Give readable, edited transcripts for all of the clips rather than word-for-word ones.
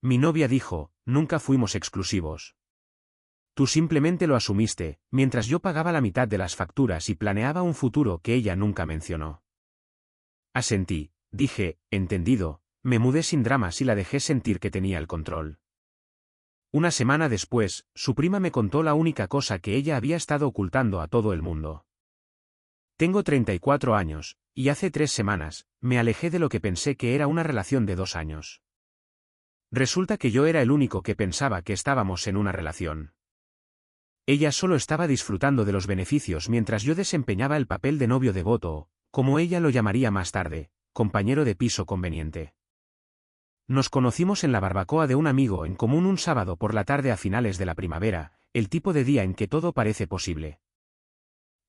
Mi novia dijo, nunca fuimos exclusivos. Tú simplemente lo asumiste, mientras yo pagaba la mitad de las facturas y planeaba un futuro que ella nunca mencionó. Asentí, dije, entendido, me mudé sin dramas y la dejé sentir que tenía el control. Una semana después, su prima me contó la única cosa que ella había estado ocultando a todo el mundo. Tengo 34 años, y hace 3 semanas, me alejé de lo que pensé que era una relación de 2 años. Resulta que yo era el único que pensaba que estábamos en una relación. Ella solo estaba disfrutando de los beneficios mientras yo desempeñaba el papel de novio devoto o, como ella lo llamaría más tarde, compañero de piso conveniente. Nos conocimos en la barbacoa de un amigo en común un sábado por la tarde a finales de la primavera, el tipo de día en que todo parece posible.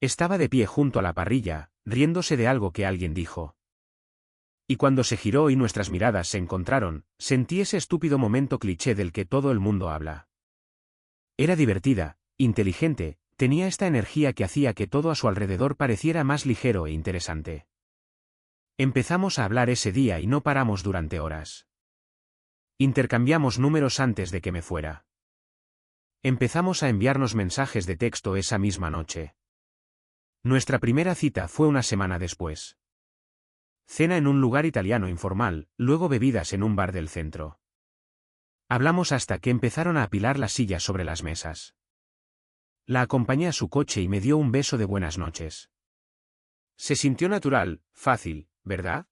Estaba de pie junto a la parrilla, riéndose de algo que alguien dijo. Y cuando se giró y nuestras miradas se encontraron, sentí ese estúpido momento cliché del que todo el mundo habla. Era divertida, inteligente, tenía esta energía que hacía que todo a su alrededor pareciera más ligero e interesante. Empezamos a hablar ese día y no paramos durante horas. Intercambiamos números antes de que me fuera. Empezamos a enviarnos mensajes de texto esa misma noche. Nuestra primera cita fue una semana después. Cena en un lugar italiano informal, luego bebidas en un bar del centro. Hablamos hasta que empezaron a apilar las sillas sobre las mesas. La acompañé a su coche y me dio un beso de buenas noches. Se sintió natural, fácil, ¿verdad?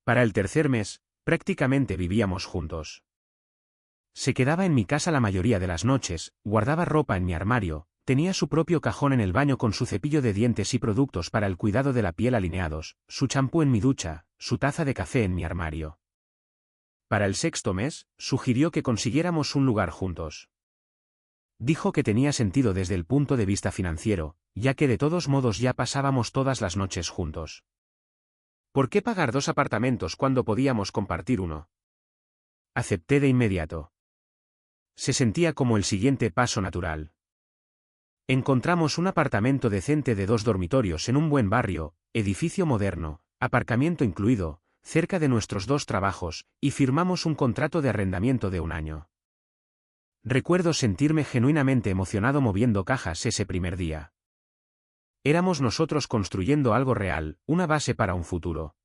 Para el tercer mes, prácticamente vivíamos juntos. Se quedaba en mi casa la mayoría de las noches, guardaba ropa en mi armario, tenía su propio cajón en el baño con su cepillo de dientes y productos para el cuidado de la piel alineados, su champú en mi ducha, su taza de café en mi armario. Para el sexto mes, sugirió que consiguiéramos un lugar juntos. Dijo que tenía sentido desde el punto de vista financiero, ya que de todos modos ya pasábamos todas las noches juntos. ¿Por qué pagar 2 apartamentos cuando podíamos compartir uno? Acepté de inmediato. Se sentía como el siguiente paso natural. Encontramos un apartamento decente de 2 dormitorios en un buen barrio, edificio moderno, aparcamiento incluido, cerca de nuestros 2 trabajos, y firmamos un contrato de arrendamiento de 1 año. Recuerdo sentirme genuinamente emocionado moviendo cajas ese primer día. Éramos nosotros construyendo algo real, una base para un futuro.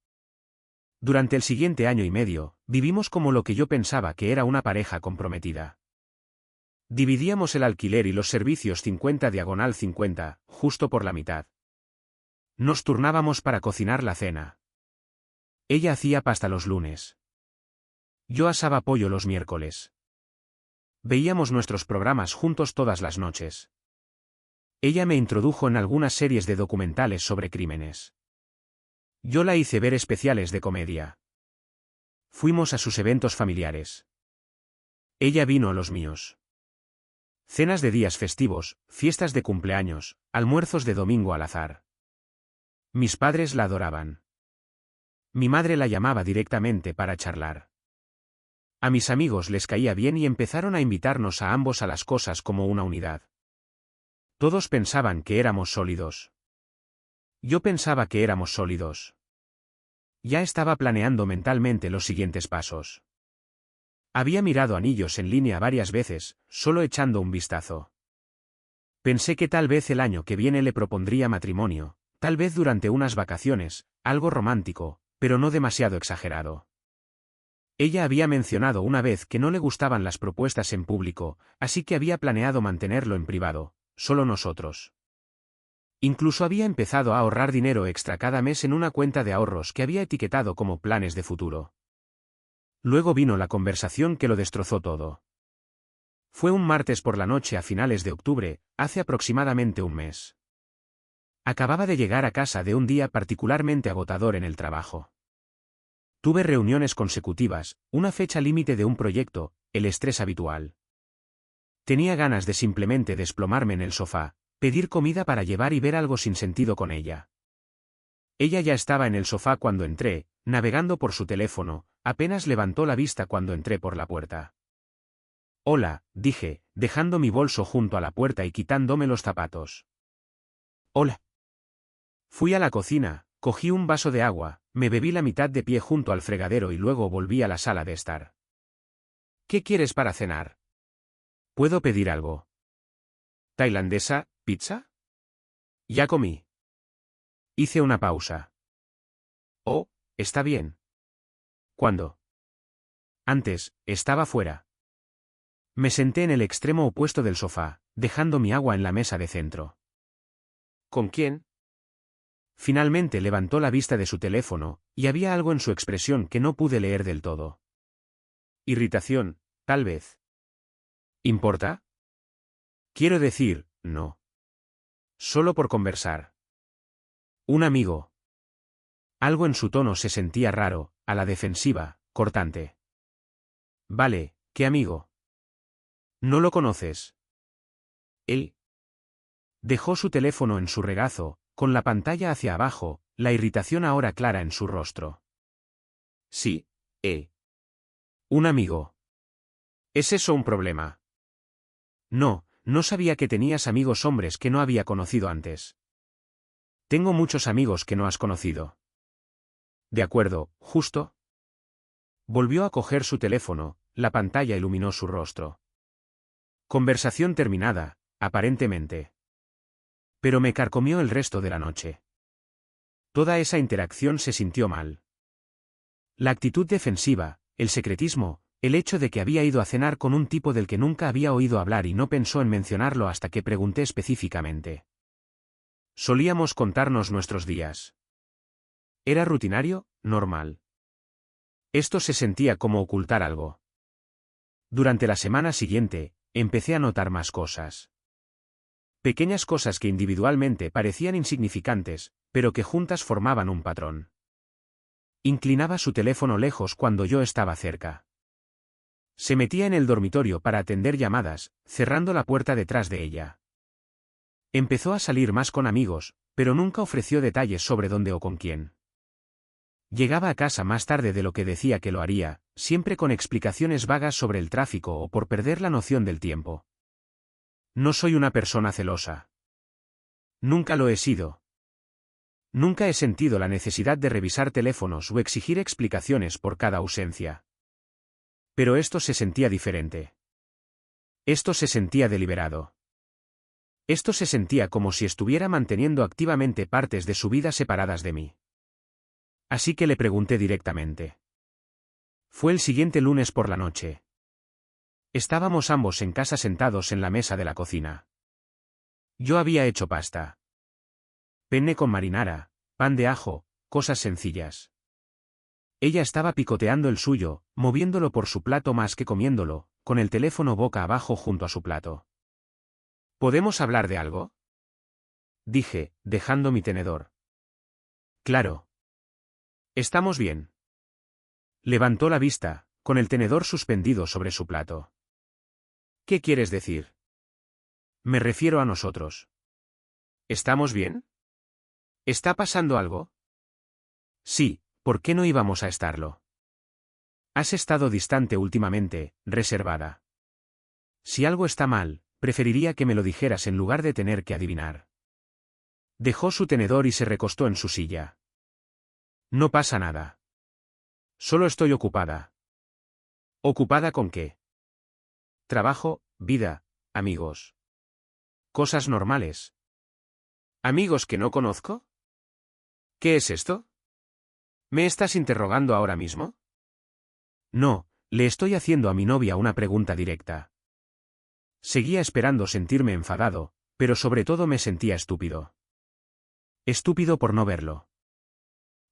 Durante el siguiente año y medio, vivimos como lo que yo pensaba que era una pareja comprometida. Dividíamos el alquiler y los servicios 50/50, justo por la mitad. Nos turnábamos para cocinar la cena. Ella hacía pasta los lunes. Yo asaba pollo los miércoles. Veíamos nuestros programas juntos todas las noches. Ella me introdujo en algunas series de documentales sobre crímenes. Yo la hice ver especiales de comedia. Fuimos a sus eventos familiares. Ella vino a los míos. Cenas de días festivos, fiestas de cumpleaños, almuerzos de domingo al azar. Mis padres la adoraban. Mi madre la llamaba directamente para charlar. A mis amigos les caía bien y empezaron a invitarnos a ambos a las cosas como una unidad. Todos pensaban que éramos sólidos. Yo pensaba que éramos sólidos. Ya estaba planeando mentalmente los siguientes pasos. Había mirado anillos en línea varias veces, solo echando un vistazo. Pensé que tal vez el año que viene le propondría matrimonio, tal vez durante unas vacaciones, algo romántico, pero no demasiado exagerado. Ella había mencionado una vez que no le gustaban las propuestas en público, así que había planeado mantenerlo en privado, solo nosotros. Incluso había empezado a ahorrar dinero extra cada mes en una cuenta de ahorros que había etiquetado como planes de futuro. Luego vino la conversación que lo destrozó todo. Fue un martes por la noche a finales de octubre, hace aproximadamente un mes. Acababa de llegar a casa de un día particularmente agotador en el trabajo. Tuve reuniones consecutivas, una fecha límite de un proyecto, el estrés habitual. Tenía ganas de simplemente desplomarme en el sofá, pedir comida para llevar y ver algo sin sentido con ella. Ella ya estaba en el sofá cuando entré, navegando por su teléfono, apenas levantó la vista cuando entré por la puerta. Hola, dije, dejando mi bolso junto a la puerta y quitándome los zapatos. Hola. Fui a la cocina, cogí un vaso de agua, me bebí la mitad de pie junto al fregadero y luego volví a la sala de estar. ¿Qué quieres para cenar? ¿Puedo pedir algo? ¿Tailandesa, pizza? Ya comí. Hice una pausa. Oh, está bien. ¿Cuándo? Antes, estaba fuera. Me senté en el extremo opuesto del sofá, dejando mi agua en la mesa de centro. ¿Con quién? Finalmente levantó la vista de su teléfono, y había algo en su expresión que no pude leer del todo. Irritación, tal vez. ¿Importa? Quiero decir, no. Solo por conversar. Un amigo. Algo en su tono se sentía raro, a la defensiva, cortante. Vale, ¿qué amigo? ¿No lo conoces? Él dejó su teléfono en su regazo, con la pantalla hacia abajo, la irritación ahora clara en su rostro. Sí, un amigo. ¿Es eso un problema? No, no sabía que tenías amigos hombres que no había conocido antes. Tengo muchos amigos que no has conocido. De acuerdo, justo. Volvió a coger su teléfono, la pantalla iluminó su rostro. Conversación terminada, aparentemente. Pero me carcomió el resto de la noche. Toda esa interacción se sintió mal. La actitud defensiva, el secretismo, el hecho de que había ido a cenar con un tipo del que nunca había oído hablar y no pensó en mencionarlo hasta que pregunté específicamente. Solíamos contarnos nuestros días. ¿Era rutinario? Normal. Esto se sentía como ocultar algo. Durante la semana siguiente, empecé a notar más cosas. Pequeñas cosas que individualmente parecían insignificantes, pero que juntas formaban un patrón. Inclinaba su teléfono lejos cuando yo estaba cerca. Se metía en el dormitorio para atender llamadas, cerrando la puerta detrás de ella. Empezó a salir más con amigos, pero nunca ofreció detalles sobre dónde o con quién. Llegaba a casa más tarde de lo que decía que lo haría, siempre con explicaciones vagas sobre el tráfico o por perder la noción del tiempo. No soy una persona celosa. Nunca lo he sido. Nunca he sentido la necesidad de revisar teléfonos o exigir explicaciones por cada ausencia. Pero esto se sentía diferente. Esto se sentía deliberado. Esto se sentía como si estuviera manteniendo activamente partes de su vida separadas de mí. Así que le pregunté directamente. Fue el siguiente lunes por la noche. Estábamos ambos en casa sentados en la mesa de la cocina. Yo había hecho pasta. Penne con marinara, pan de ajo, cosas sencillas. Ella estaba picoteando el suyo, moviéndolo por su plato más que comiéndolo, con el teléfono boca abajo junto a su plato. ¿Podemos hablar de algo? Dije, dejando mi tenedor. Claro. ¿Estamos bien? Levantó la vista, con el tenedor suspendido sobre su plato. ¿Qué quieres decir? Me refiero a nosotros. ¿Estamos bien? ¿Está pasando algo? Sí, ¿por qué no íbamos a estarlo? Has estado distante últimamente, reservada. Si algo está mal, preferiría que me lo dijeras en lugar de tener que adivinar. Dejó su tenedor y se recostó en su silla. No pasa nada. Solo estoy ocupada. ¿Ocupada con qué? Trabajo, vida, amigos. Cosas normales. ¿Amigos que no conozco? ¿Qué es esto? ¿Me estás interrogando ahora mismo? No, le estoy haciendo a mi novia una pregunta directa. Seguía esperando sentirme enfadado, pero sobre todo me sentía estúpido. Estúpido por no verlo.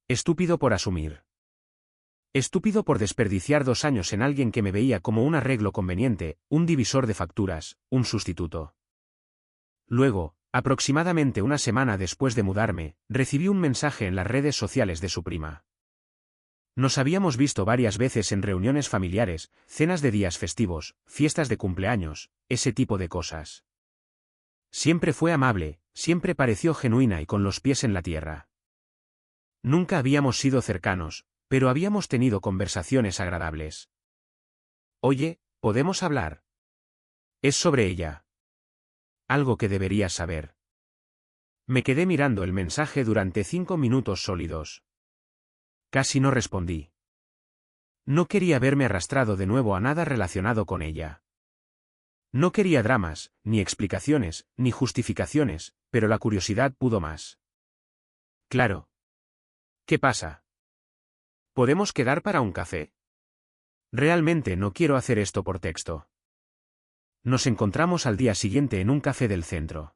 Estúpido por asumir. Estúpido por desperdiciar 2 años en alguien que me veía como un arreglo conveniente, un divisor de facturas, un sustituto. Luego, aproximadamente una semana después de mudarme, recibí un mensaje en las redes sociales de su prima. Nos habíamos visto varias veces en reuniones familiares, cenas de días festivos, fiestas de cumpleaños, ese tipo de cosas. Siempre fue amable, siempre pareció genuina y con los pies en la tierra. Nunca habíamos sido cercanos, pero habíamos tenido conversaciones agradables. Oye, ¿podemos hablar? Es sobre ella. Algo que deberías saber. Me quedé mirando el mensaje durante 5 minutos sólidos. Casi no respondí. No quería verme arrastrado de nuevo a nada relacionado con ella. No quería dramas, ni explicaciones, ni justificaciones, pero la curiosidad pudo más. Claro. ¿Qué pasa? ¿Podemos quedar para un café? Realmente no quiero hacer esto por texto. Nos encontramos al día siguiente en un café del centro.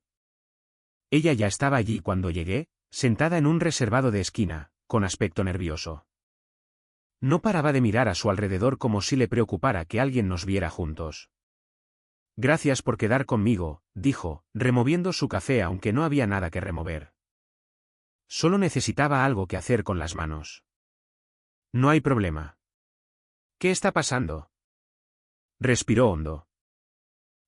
Ella ya estaba allí cuando llegué, sentada en un reservado de esquina, con aspecto nervioso. No paraba de mirar a su alrededor como si le preocupara que alguien nos viera juntos. Gracias por quedar conmigo, dijo, removiendo su café aunque no había nada que remover. Solo necesitaba algo que hacer con las manos. No hay problema. ¿Qué está pasando? Respiró hondo.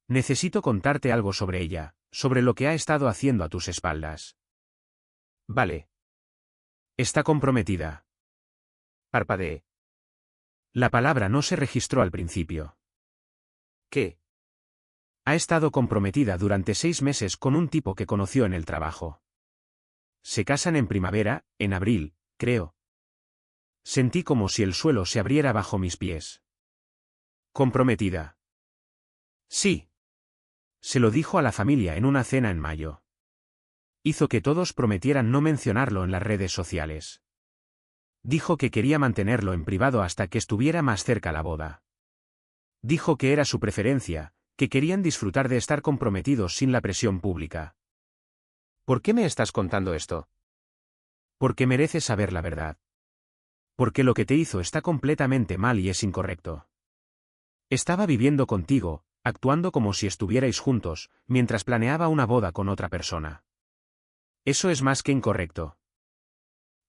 Necesito contarte algo sobre ella, sobre lo que ha estado haciendo a tus espaldas. Vale. Está comprometida. Parpadeé. La palabra no se registró al principio. ¿Qué? Ha estado comprometida durante 6 meses con un tipo que conoció en el trabajo. Se casan en primavera, en abril, creo. Sentí como si el suelo se abriera bajo mis pies. ¿Comprometida? Sí. Se lo dijo a la familia en una cena en mayo. Hizo que todos prometieran no mencionarlo en las redes sociales. Dijo que quería mantenerlo en privado hasta que estuviera más cerca la boda. Dijo que era su preferencia, que querían disfrutar de estar comprometidos sin la presión pública. ¿Por qué me estás contando esto? Porque mereces saber la verdad. Porque lo que te hizo está completamente mal y es incorrecto. Estaba viviendo contigo, actuando como si estuvierais juntos, mientras planeaba una boda con otra persona. Eso es más que incorrecto.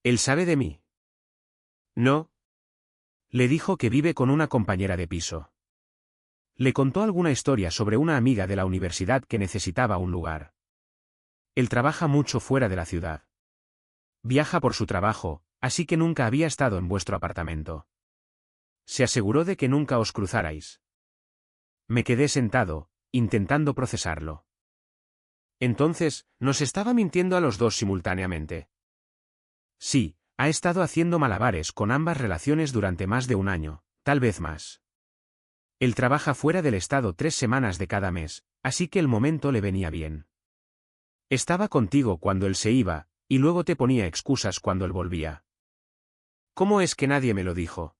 ¿Él sabe de mí? No. Le dijo que vive con una compañera de piso. Le contó alguna historia sobre una amiga de la universidad que necesitaba un lugar. Él trabaja mucho fuera de la ciudad. Viaja por su trabajo, así que nunca había estado en vuestro apartamento. Se aseguró de que nunca os cruzarais. Me quedé sentado, intentando procesarlo. Entonces, ¿nos estaba mintiendo a los dos simultáneamente? Sí, ha estado haciendo malabares con ambas relaciones durante más de un año, tal vez más. Él trabaja fuera del estado 3 semanas de cada mes, así que el momento le venía bien. Estaba contigo cuando él se iba, y luego te ponía excusas cuando él volvía. ¿Cómo es que nadie me lo dijo?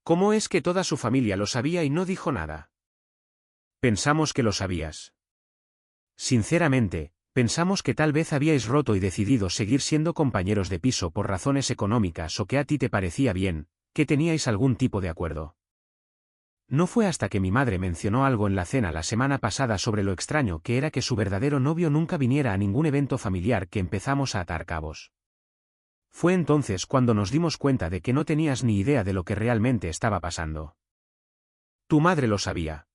¿Cómo es que toda su familia lo sabía y no dijo nada? Pensamos que lo sabías. Sinceramente, pensamos que tal vez habíais roto y decidido seguir siendo compañeros de piso por razones económicas o que a ti te parecía bien, que teníais algún tipo de acuerdo. No fue hasta que mi madre mencionó algo en la cena la semana pasada sobre lo extraño que era que su verdadero novio nunca viniera a ningún evento familiar que empezamos a atar cabos. Fue entonces cuando nos dimos cuenta de que no tenías ni idea de lo que realmente estaba pasando. Tu madre lo sabía.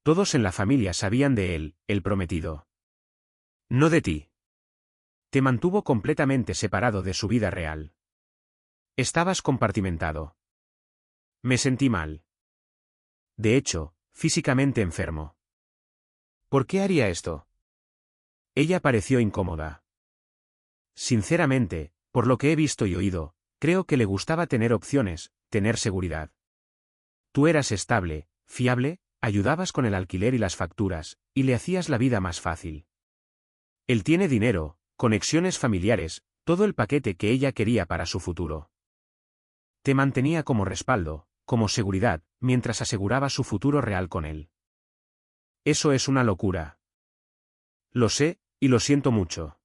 Todos en la familia sabían de él, el prometido. No de ti. Te mantuvo completamente separado de su vida real. Estabas compartimentado. Me sentí mal. De hecho, físicamente enfermo. ¿Por qué haría esto? Ella pareció incómoda. Sinceramente, por lo que he visto y oído, creo que le gustaba tener opciones, tener seguridad. Tú eras estable, fiable, ayudabas con el alquiler y las facturas, y le hacías la vida más fácil. Él tiene dinero, conexiones familiares, todo el paquete que ella quería para su futuro. Te mantenía como respaldo, como seguridad, mientras aseguraba su futuro real con él. Eso es una locura. Lo sé, y lo siento mucho.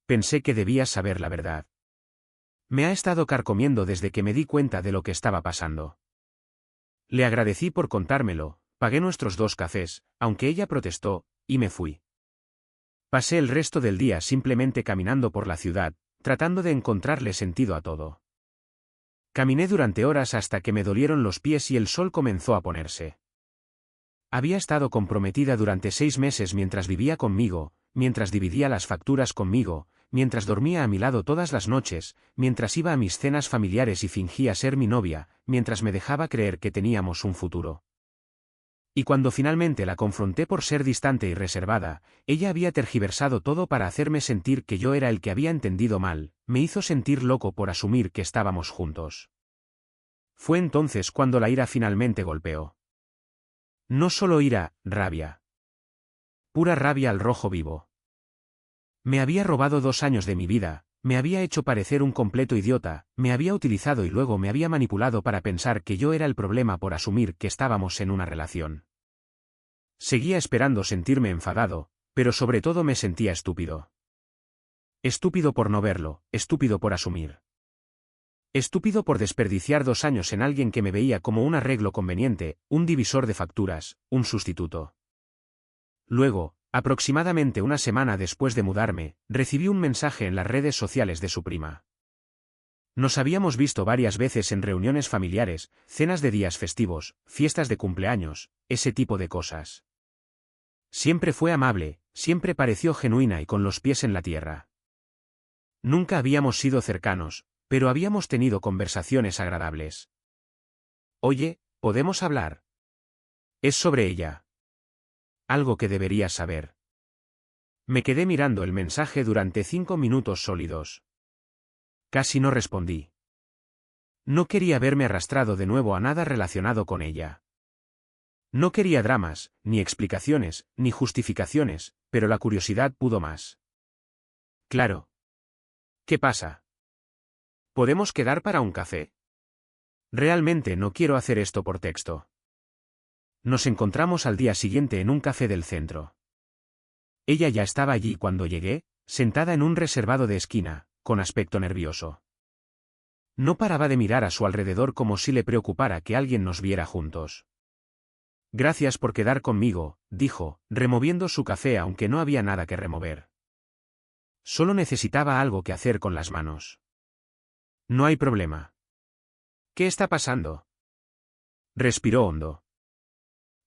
Pensé que debías saber la verdad. Me ha estado carcomiendo desde que me di cuenta de lo que estaba pasando. Le agradecí por contármelo, pagué nuestros 2 cafés, aunque ella protestó, y me fui. Pasé el resto del día simplemente caminando por la ciudad, tratando de encontrarle sentido a todo. Caminé durante horas hasta que me dolieron los pies y el sol comenzó a ponerse. Había estado comprometida durante 6 meses mientras vivía conmigo, mientras dividía las facturas conmigo, mientras dormía a mi lado todas las noches, mientras iba a mis cenas familiares y fingía ser mi novia, mientras me dejaba creer que teníamos un futuro. Y cuando finalmente la confronté por ser distante y reservada, ella había tergiversado todo para hacerme sentir que yo era el que había entendido mal, me hizo sentir loco por asumir que estábamos juntos. Fue entonces cuando la ira finalmente golpeó. No solo ira, rabia. Pura rabia al rojo vivo. Me había robado 2 años de mi vida, me había hecho parecer un completo idiota, me había utilizado y luego me había manipulado para pensar que yo era el problema por asumir que estábamos en una relación. Seguía esperando sentirme enfadado, pero sobre todo me sentía estúpido. Estúpido por no verlo, estúpido por asumir. Estúpido por desperdiciar 2 años en alguien que me veía como un arreglo conveniente, un divisor de facturas, un sustituto. Luego, aproximadamente una semana después de mudarme, recibí un mensaje en las redes sociales de su prima. Nos habíamos visto varias veces en reuniones familiares, cenas de días festivos, fiestas de cumpleaños, ese tipo de cosas. Siempre fue amable, siempre pareció genuina y con los pies en la tierra. Nunca habíamos sido cercanos, pero habíamos tenido conversaciones agradables. Oye, ¿podemos hablar? Es sobre ella. Algo que deberías saber. Me quedé mirando el mensaje durante 5 minutos sólidos. Casi no respondí. No quería verme arrastrado de nuevo a nada relacionado con ella. No quería dramas, ni explicaciones, ni justificaciones, pero la curiosidad pudo más. Claro. ¿Qué pasa? ¿Podemos quedar para un café? Realmente no quiero hacer esto por texto. Nos encontramos al día siguiente en un café del centro. Ella ya estaba allí cuando llegué, sentada en un reservado de esquina, con aspecto nervioso. No paraba de mirar a su alrededor como si le preocupara que alguien nos viera juntos. Gracias por quedar conmigo, dijo, removiendo su café aunque no había nada que remover. Solo necesitaba algo que hacer con las manos. No hay problema. ¿Qué está pasando? Respiró hondo.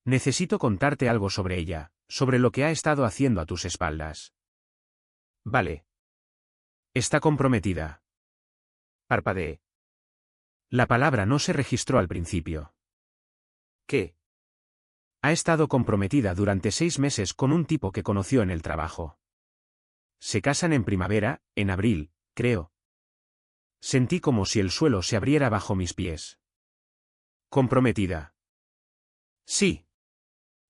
Necesito contarte algo sobre ella, sobre lo que ha estado haciendo a tus espaldas. Vale. Está comprometida. Parpadeé. La palabra no se registró al principio. ¿Qué? Ha estado comprometida durante 6 meses con un tipo que conoció en el trabajo. Se casan en primavera, en abril, creo. Sentí como si el suelo se abriera bajo mis pies. ¿Comprometida? Sí.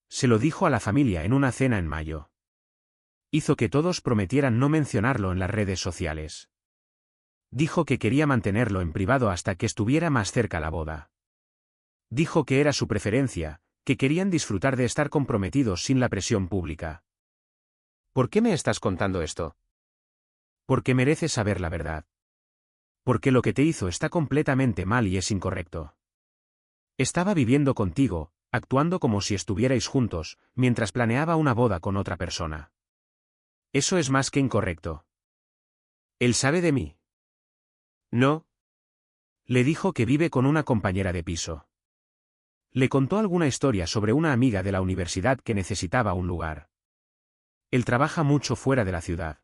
Se lo dijo a la familia en una cena en mayo. Hizo que todos prometieran no mencionarlo en las redes sociales. Dijo que quería mantenerlo en privado hasta que estuviera más cerca la boda. Dijo que era su preferencia, que querían disfrutar de estar comprometidos sin la presión pública. ¿Por qué me estás contando esto? Porque mereces saber la verdad. Porque lo que te hizo está completamente mal y es incorrecto. Estaba viviendo contigo, actuando como si estuvierais juntos, mientras planeaba una boda con otra persona. Eso es más que incorrecto. ¿Él sabe de mí? No. Le dijo que vive con una compañera de piso. Le contó alguna historia sobre una amiga de la universidad que necesitaba un lugar. Él trabaja mucho fuera de la ciudad.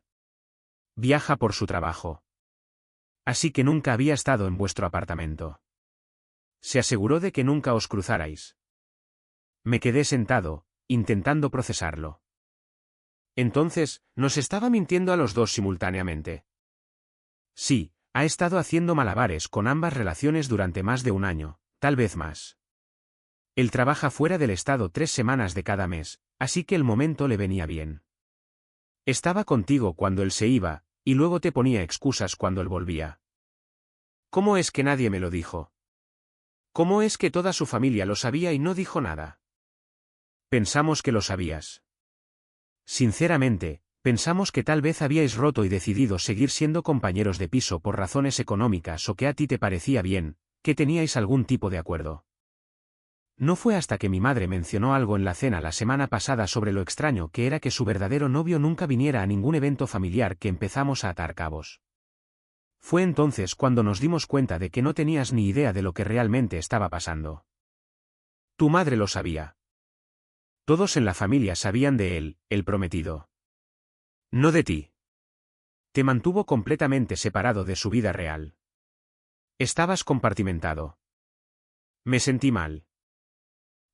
Viaja por su trabajo. Así que nunca había estado en vuestro apartamento. Se aseguró de que nunca os cruzarais. Me quedé sentado, intentando procesarlo. Entonces, ¿nos estaba mintiendo a los dos simultáneamente? Sí, ha estado haciendo malabares con ambas relaciones durante más de un año, tal vez más. Él trabaja fuera del estado 3 semanas de cada mes, así que el momento le venía bien. Estaba contigo cuando él se iba, y luego te ponía excusas cuando él volvía. ¿Cómo es que nadie me lo dijo? ¿Cómo es que toda su familia lo sabía y no dijo nada? Pensamos que lo sabías. Sinceramente, pensamos que tal vez habíais roto y decidido seguir siendo compañeros de piso por razones económicas o que a ti te parecía bien, que teníais algún tipo de acuerdo. No fue hasta que mi madre mencionó algo en la cena la semana pasada sobre lo extraño que era que su verdadero novio nunca viniera a ningún evento familiar que empezamos a atar cabos. Fue entonces cuando nos dimos cuenta de que no tenías ni idea de lo que realmente estaba pasando. Tu madre lo sabía. Todos en la familia sabían de él, el prometido. No de ti. Te mantuvo completamente separado de su vida real. Estabas compartimentado. Me sentí mal.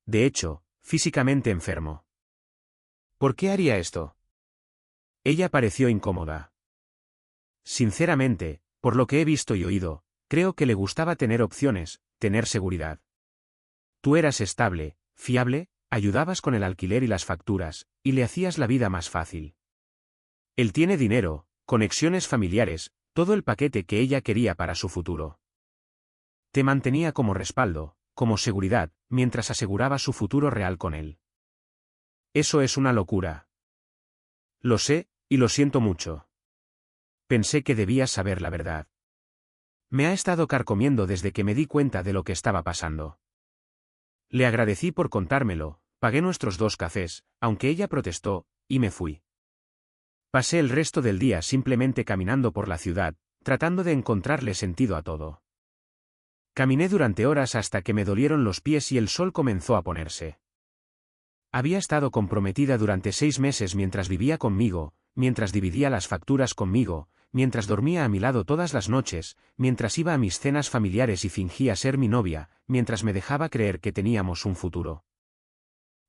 De hecho, físicamente enfermo. ¿Por qué haría esto? Ella pareció incómoda. Sinceramente, por lo que he visto y oído, creo que le gustaba tener opciones, tener seguridad. Tú eras estable, fiable, ayudabas con el alquiler y las facturas, y le hacías la vida más fácil. Él tiene dinero, conexiones familiares, todo el paquete que ella quería para su futuro. Te mantenía como respaldo, como seguridad, mientras aseguraba su futuro real con él. Eso es una locura. Lo sé, y lo siento mucho. Pensé que debías saber la verdad. Me ha estado carcomiendo desde que me di cuenta de lo que estaba pasando. Le agradecí por contármelo, pagué nuestros 2 cafés, aunque ella protestó, y me fui. Pasé el resto del día simplemente caminando por la ciudad, tratando de encontrarle sentido a todo. Caminé durante horas hasta que me dolieron los pies y el sol comenzó a ponerse. Había estado comprometida durante 6 meses mientras vivía conmigo, mientras dividía las facturas conmigo, mientras dormía a mi lado todas las noches, mientras iba a mis cenas familiares y fingía ser mi novia, mientras me dejaba creer que teníamos un futuro.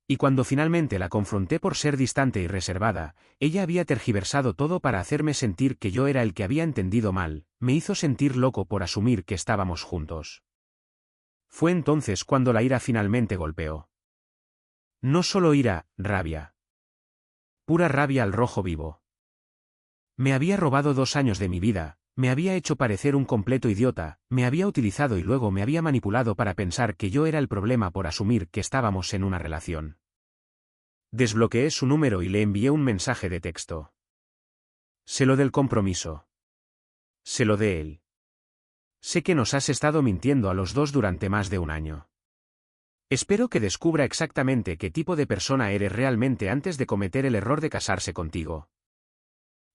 Y cuando finalmente la confronté por ser distante y reservada, ella había tergiversado todo para hacerme sentir que yo era el que había entendido mal, me hizo sentir loco por asumir que estábamos juntos. Fue entonces cuando la ira finalmente golpeó. No solo ira, rabia. Pura rabia al rojo vivo. Me había robado 2 años de mi vida, me había hecho parecer un completo idiota, me había utilizado y luego me había manipulado para pensar que yo era el problema por asumir que estábamos en una relación. Desbloqueé su número y le envié un mensaje de texto. Sé lo del compromiso. Sé lo de él. Sé que nos has estado mintiendo a los dos durante más de 1 año. Espero que descubra exactamente qué tipo de persona eres realmente antes de cometer el error de casarse contigo.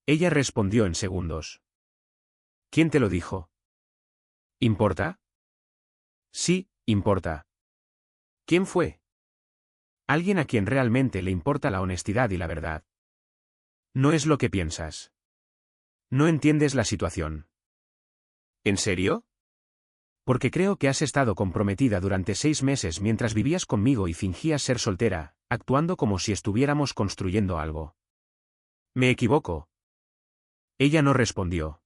Ella respondió en segundos. ¿Quién te lo dijo? ¿Importa? Sí, importa. ¿Quién fue? Alguien a quien realmente le importa la honestidad y la verdad. No es lo que piensas. No entiendes la situación. ¿En serio? Porque creo que has estado comprometida durante 6 meses mientras vivías conmigo y fingías ser soltera, actuando como si estuviéramos construyendo algo. ¿Me equivoco? Ella no respondió.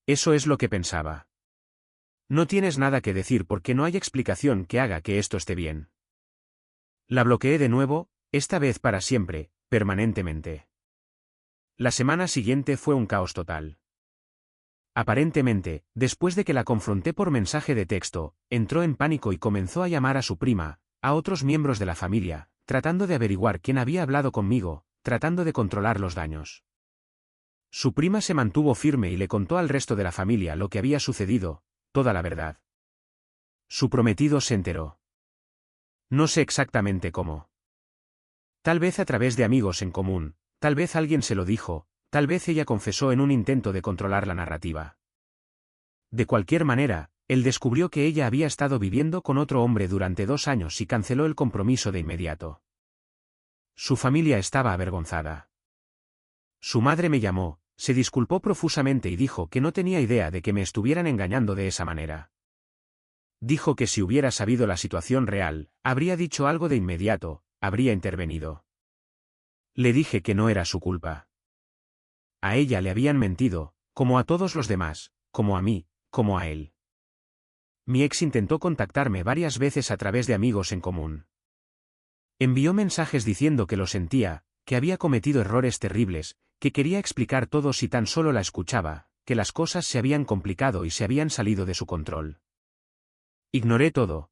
Eso es lo que pensaba. No tienes nada que decir porque no hay explicación que haga que esto esté bien. La bloqueé de nuevo, esta vez para siempre, permanentemente. La semana siguiente fue un caos total. Aparentemente, después de que la confronté por mensaje de texto, entró en pánico y comenzó a llamar a su prima, a otros miembros de la familia, tratando de averiguar quién había hablado conmigo, tratando de controlar los daños. Su prima se mantuvo firme y le contó al resto de la familia lo que había sucedido, toda la verdad. Su prometido se enteró. No sé exactamente cómo. Tal vez a través de amigos en común, tal vez alguien se lo dijo, tal vez ella confesó en un intento de controlar la narrativa. De cualquier manera, él descubrió que ella había estado viviendo con otro hombre durante 2 años y canceló el compromiso de inmediato. Su familia estaba avergonzada. Su madre me llamó, se disculpó profusamente y dijo que no tenía idea de que me estuvieran engañando de esa manera. Dijo que si hubiera sabido la situación real, habría dicho algo de inmediato, habría intervenido. Le dije que no era su culpa. A ella le habían mentido, como a todos los demás, como a mí, como a él. Mi ex intentó contactarme varias veces a través de amigos en común. Envió mensajes diciendo que lo sentía, que había cometido errores terribles, que quería explicar todo si tan solo la escuchaba, que las cosas se habían complicado y se habían salido de su control. Ignoré todo.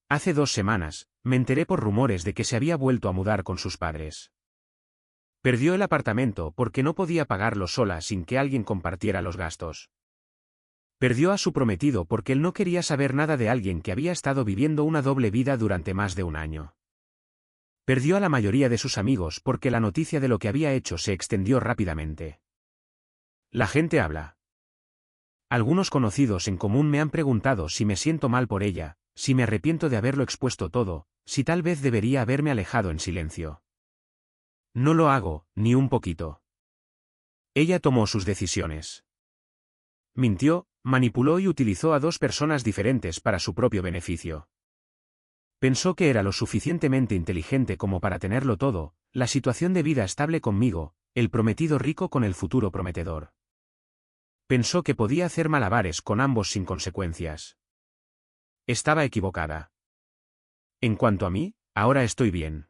Hace 2 semanas, me enteré por rumores de que se había vuelto a mudar con sus padres. Perdió el apartamento porque no podía pagarlo sola sin que alguien compartiera los gastos. Perdió a su prometido porque él no quería saber nada de alguien que había estado viviendo una doble vida durante más de 1 año. Perdió a la mayoría de sus amigos porque la noticia de lo que había hecho se extendió rápidamente. La gente habla. Algunos conocidos en común me han preguntado si me siento mal por ella, si me arrepiento de haberlo expuesto todo, si tal vez debería haberme alejado en silencio. No lo hago, ni un poquito. Ella tomó sus decisiones. Mintió, manipuló y utilizó a 2 personas diferentes para su propio beneficio. Pensó que era lo suficientemente inteligente como para tenerlo todo, la situación de vida estable conmigo, el prometido rico con el futuro prometedor. Pensó que podía hacer malabares con ambos sin consecuencias. Estaba equivocada. En cuanto a mí, ahora estoy bien.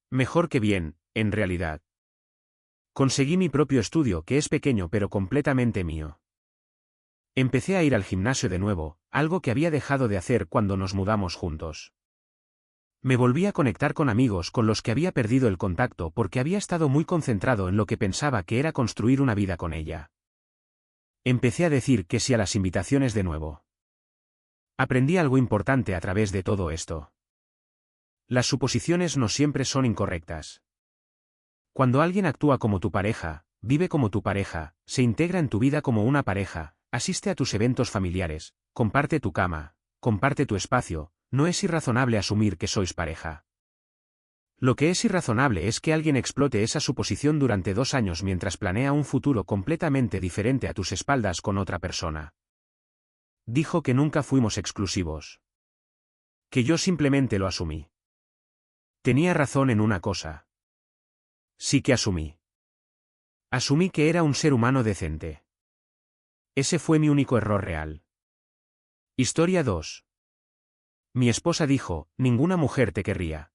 Mejor que bien, en realidad. Conseguí mi propio estudio, que es pequeño pero completamente mío. Empecé a ir al gimnasio de nuevo, algo que había dejado de hacer cuando nos mudamos juntos. Me volví a conectar con amigos con los que había perdido el contacto porque había estado muy concentrado en lo que pensaba que era construir una vida con ella. Empecé a decir que sí a las invitaciones de nuevo. Aprendí algo importante a través de todo esto. Las suposiciones no siempre son incorrectas. Cuando alguien actúa como tu pareja, vive como tu pareja, se integra en tu vida como una pareja, asiste a tus eventos familiares, comparte tu cama, comparte tu espacio, no es irrazonable asumir que sois pareja. Lo que es irrazonable es que alguien explote esa suposición durante 2 años mientras planea un futuro completamente diferente a tus espaldas con otra persona. Dijo que nunca fuimos exclusivos. Que yo simplemente lo asumí. Tenía razón en una cosa. Sí que asumí. Asumí que era un ser humano decente. Ese fue mi único error real. Historia 2. Mi esposa dijo, ninguna mujer te querría.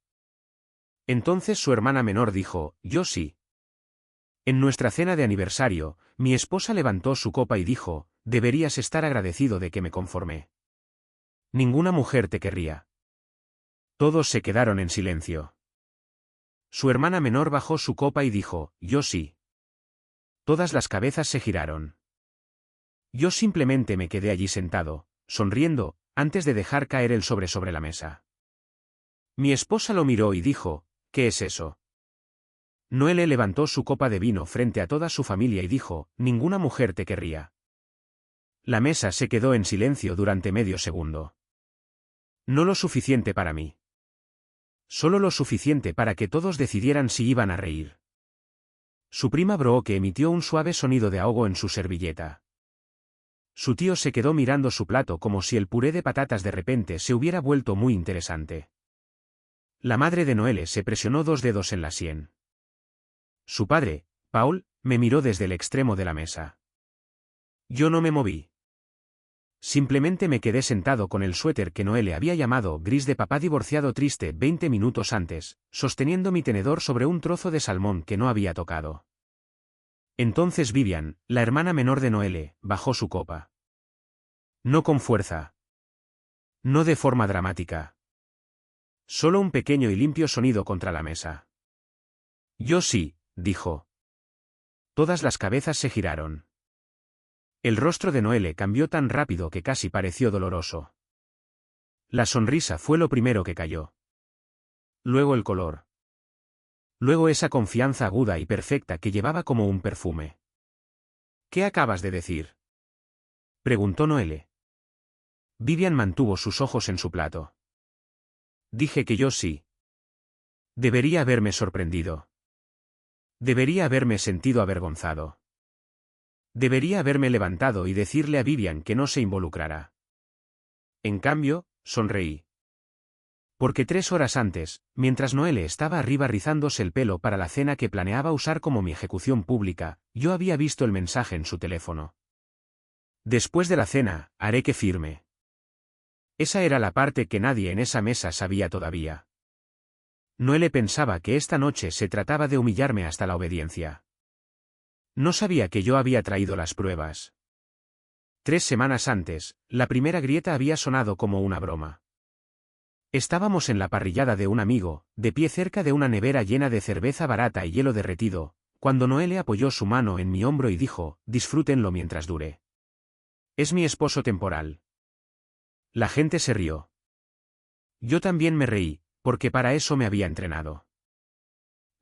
Entonces su hermana menor dijo, yo sí. En nuestra cena de aniversario, mi esposa levantó su copa y dijo, deberías estar agradecido de que me conformé. Ninguna mujer te querría. Todos se quedaron en silencio. Su hermana menor bajó su copa y dijo, yo sí. Todas las cabezas se giraron. Yo simplemente me quedé allí sentado, sonriendo, antes de dejar caer el sobre la mesa. Mi esposa lo miró y dijo, ¿qué es eso? Noelle levantó su copa de vino frente a toda su familia y dijo, ninguna mujer te querría. La mesa se quedó en silencio durante medio segundo. No lo suficiente para mí. Solo lo suficiente para que todos decidieran si iban a reír. Su prima Brooke emitió un suave sonido de ahogo en su servilleta. Su tío se quedó mirando su plato como si el puré de patatas de repente se hubiera vuelto muy interesante. La madre de Noelle se presionó 2 dedos en la sien. Su padre, Paul, me miró desde el extremo de la mesa. Yo no me moví. Simplemente me quedé sentado con el suéter que Noelle había llamado gris de papá divorciado triste 20 minutos antes, sosteniendo mi tenedor sobre un trozo de salmón que no había tocado. Entonces Vivian, la hermana menor de Noelle, bajó su copa. No con fuerza. No de forma dramática. Solo un pequeño y limpio sonido contra la mesa. Yo sí, dijo. Todas las cabezas se giraron. El rostro de Noelle cambió tan rápido que casi pareció doloroso. La sonrisa fue lo primero que cayó. Luego el color. Luego esa confianza aguda y perfecta que llevaba como un perfume. ¿Qué acabas de decir? Preguntó Noelle. Vivian mantuvo sus ojos en su plato. Dije que yo sí. Debería haberme sorprendido. Debería haberme sentido avergonzado. Debería haberme levantado y decirle a Vivian que no se involucrara. En cambio, sonreí. Porque 3 horas antes, mientras Noelle estaba arriba rizándose el pelo para la cena que planeaba usar como mi ejecución pública, yo había visto el mensaje en su teléfono. Después de la cena, haré que firme. Esa era la parte que nadie en esa mesa sabía todavía. Noelle pensaba que esta noche se trataba de humillarme hasta la obediencia. No sabía que yo había traído las pruebas. 3 semanas antes, la primera grieta había sonado como una broma. Estábamos en la parrillada de un amigo, de pie cerca de una nevera llena de cerveza barata y hielo derretido, cuando Noelle apoyó su mano en mi hombro y dijo, disfrútenlo mientras dure. Es mi esposo temporal. La gente se rió. Yo también me reí, porque para eso me había entrenado.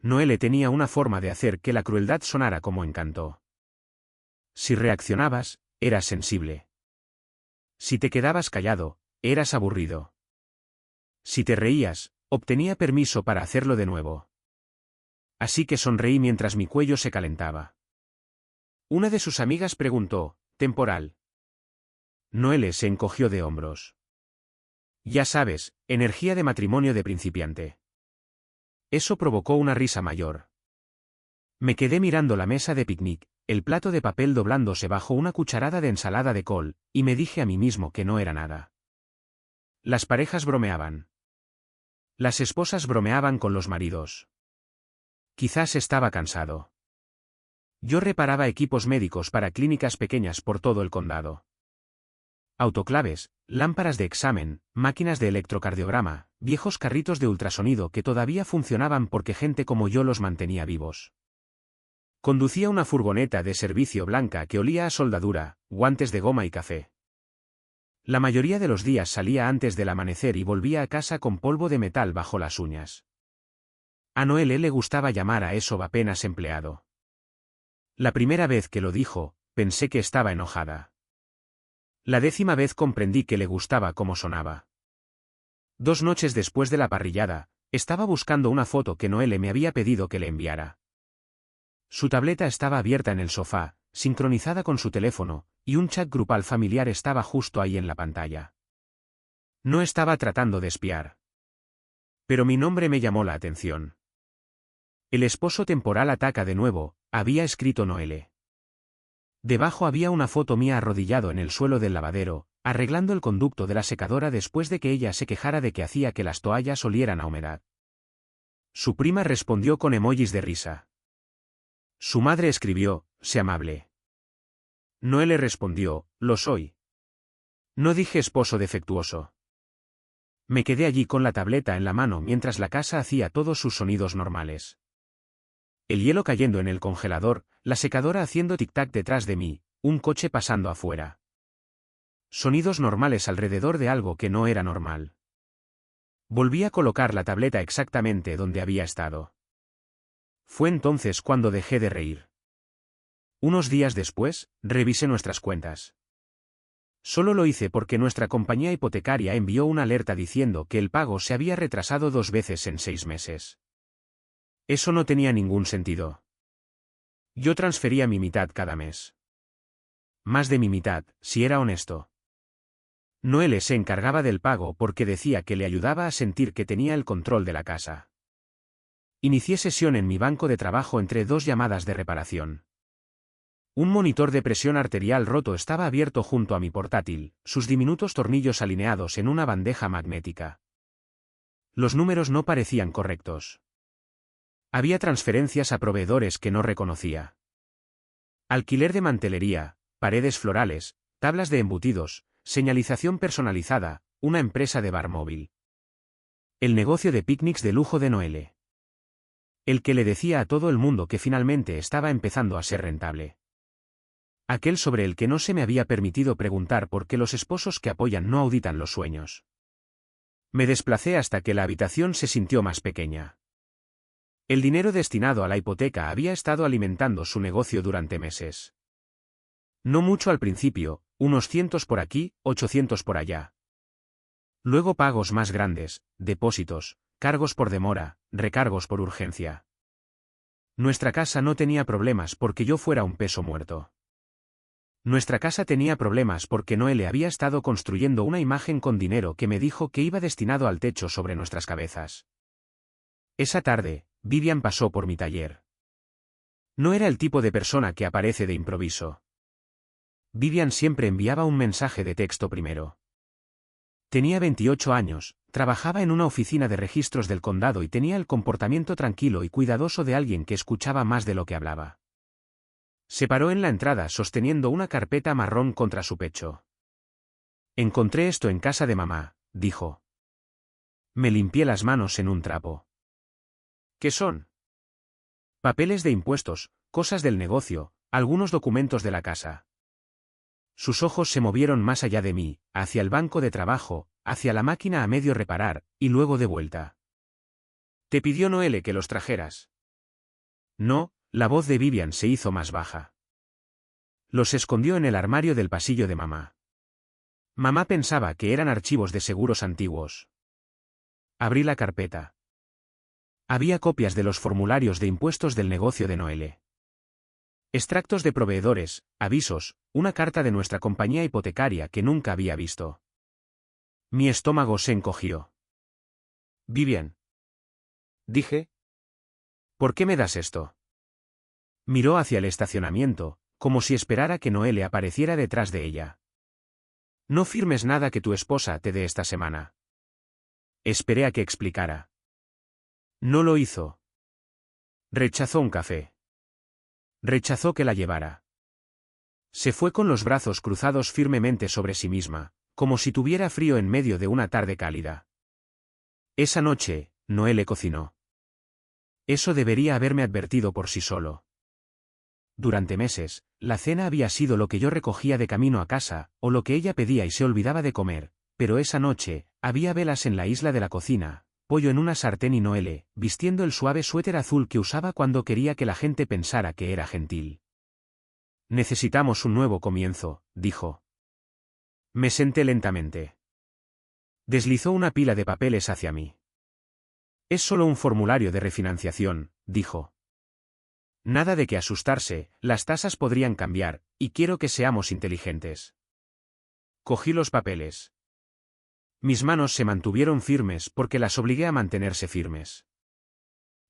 Noelle tenía una forma de hacer que la crueldad sonara como encanto. Si reaccionabas, eras sensible. Si te quedabas callado, eras aburrido. Si te reías, obtenía permiso para hacerlo de nuevo. Así que sonreí mientras mi cuello se calentaba. Una de sus amigas preguntó, ¿temporal? Noelle se encogió de hombros. Ya sabes, energía de matrimonio de principiante. Eso provocó una risa mayor. Me quedé mirando la mesa de picnic, el plato de papel doblándose bajo una cucharada de ensalada de col, y me dije a mí mismo que no era nada. Las parejas bromeaban. Las esposas bromeaban con los maridos. Quizás estaba cansado. Yo reparaba equipos médicos para clínicas pequeñas por todo el condado. Autoclaves, lámparas de examen, máquinas de electrocardiograma, viejos carritos de ultrasonido que todavía funcionaban porque gente como yo los mantenía vivos. Conducía una furgoneta de servicio blanca que olía a soldadura, guantes de goma y café. La mayoría de los días salía antes del amanecer y volvía a casa con polvo de metal bajo las uñas. A Noelle le gustaba llamar a eso apenas empleado. La primera vez que lo dijo, pensé que estaba enojada. La 10ª vez comprendí que le gustaba cómo sonaba. 2 noches después de la parrillada, estaba buscando una foto que Noelle me había pedido que le enviara. Su tableta estaba abierta en el sofá, sincronizada con su teléfono, y un chat grupal familiar estaba justo ahí en la pantalla. No estaba tratando de espiar. Pero mi nombre me llamó la atención. El esposo temporal ataca de nuevo, había escrito Noelle. Debajo había una foto mía arrodillado en el suelo del lavadero, arreglando el conducto de la secadora después de que ella se quejara de que hacía que las toallas olieran a humedad. Su prima respondió con emojis de risa. Su madre escribió, sé amable. Noelle respondió, lo soy. No dije esposo defectuoso. Me quedé allí con la tableta en la mano mientras la casa hacía todos sus sonidos normales. El hielo cayendo en el congelador, la secadora haciendo tic-tac detrás de mí, un coche pasando afuera. Sonidos normales alrededor de algo que no era normal. Volví a colocar la tableta exactamente donde había estado. Fue entonces cuando dejé de reír. Unos días después, revisé nuestras cuentas. Solo lo hice porque nuestra compañía hipotecaria envió una alerta diciendo que el pago se había retrasado 2 veces en 6 meses. Eso no tenía ningún sentido. Yo transfería mi mitad cada mes. Más de mi mitad, si era honesto. Noelle se encargaba del pago porque decía que le ayudaba a sentir que tenía el control de la casa. Inicié sesión en mi banco de trabajo entre 2 llamadas de reparación. Un monitor de presión arterial roto estaba abierto junto a mi portátil, sus diminutos tornillos alineados en una bandeja magnética. Los números no parecían correctos. Había transferencias a proveedores que no reconocía. Alquiler de mantelería, paredes florales, tablas de embutidos, señalización personalizada, una empresa de bar móvil. El negocio de picnics de lujo de Noelle. El que le decía a todo el mundo que finalmente estaba empezando a ser rentable. Aquel sobre el que no se me había permitido preguntar por qué los esposos que apoyan no auditan los sueños. Me desplacé hasta que la habitación se sintió más pequeña. El dinero destinado a la hipoteca había estado alimentando su negocio durante meses. No mucho al principio, unos 100 por aquí, 800 por allá. Luego pagos más grandes, depósitos, cargos por demora, recargos por urgencia. Nuestra casa no tenía problemas porque yo fuera un peso muerto. Nuestra casa tenía problemas porque Noelle había estado construyendo una imagen con dinero que me dijo que iba destinado al techo sobre nuestras cabezas. Esa tarde, Vivian pasó por mi taller. No era el tipo de persona que aparece de improviso. Vivian siempre enviaba un mensaje de texto primero. Tenía 28 años, trabajaba en una oficina de registros del condado y tenía el comportamiento tranquilo y cuidadoso de alguien que escuchaba más de lo que hablaba. Se paró en la entrada sosteniendo una carpeta marrón contra su pecho. Encontré esto en casa de mamá, dijo. Me limpié las manos en un trapo. ¿Qué son? Papeles de impuestos, cosas del negocio, algunos documentos de la casa. Sus ojos se movieron más allá de mí, hacia el banco de trabajo, hacia la máquina a medio reparar, y luego de vuelta. ¿Te pidió Noelle que los trajeras? No, la voz de Vivian se hizo más baja. Los escondió en el armario del pasillo de mamá. Mamá pensaba que eran archivos de seguros antiguos. Abrí la carpeta. Había copias de los formularios de impuestos del negocio de Noelle. Extractos de proveedores, avisos, una carta de nuestra compañía hipotecaria que nunca había visto. Mi estómago se encogió. Vivian. Dije. ¿Por qué me das esto? Miró hacia el estacionamiento, como si esperara que Noelle apareciera detrás de ella. No firmes nada que tu esposa te dé esta semana. Esperé a que explicara. No lo hizo. Rechazó un café. Rechazó que la llevara. Se fue con los brazos cruzados firmemente sobre sí misma, como si tuviera frío en medio de una tarde cálida. Esa noche, Noelle cocinó. Eso debería haberme advertido por sí solo. Durante meses, la cena había sido lo que yo recogía de camino a casa, o lo que ella pedía y se olvidaba de comer, pero esa noche, había velas en la isla de la cocina, pollo en una sartén y Noelle, vistiendo el suave suéter azul que usaba cuando quería que la gente pensara que era gentil. Necesitamos un nuevo comienzo, dijo. Me senté lentamente. Deslizó una pila de papeles hacia mí. Es solo un formulario de refinanciación, dijo. Nada de que asustarse, las tasas podrían cambiar, y quiero que seamos inteligentes. Cogí los papeles. Mis manos se mantuvieron firmes porque las obligué a mantenerse firmes.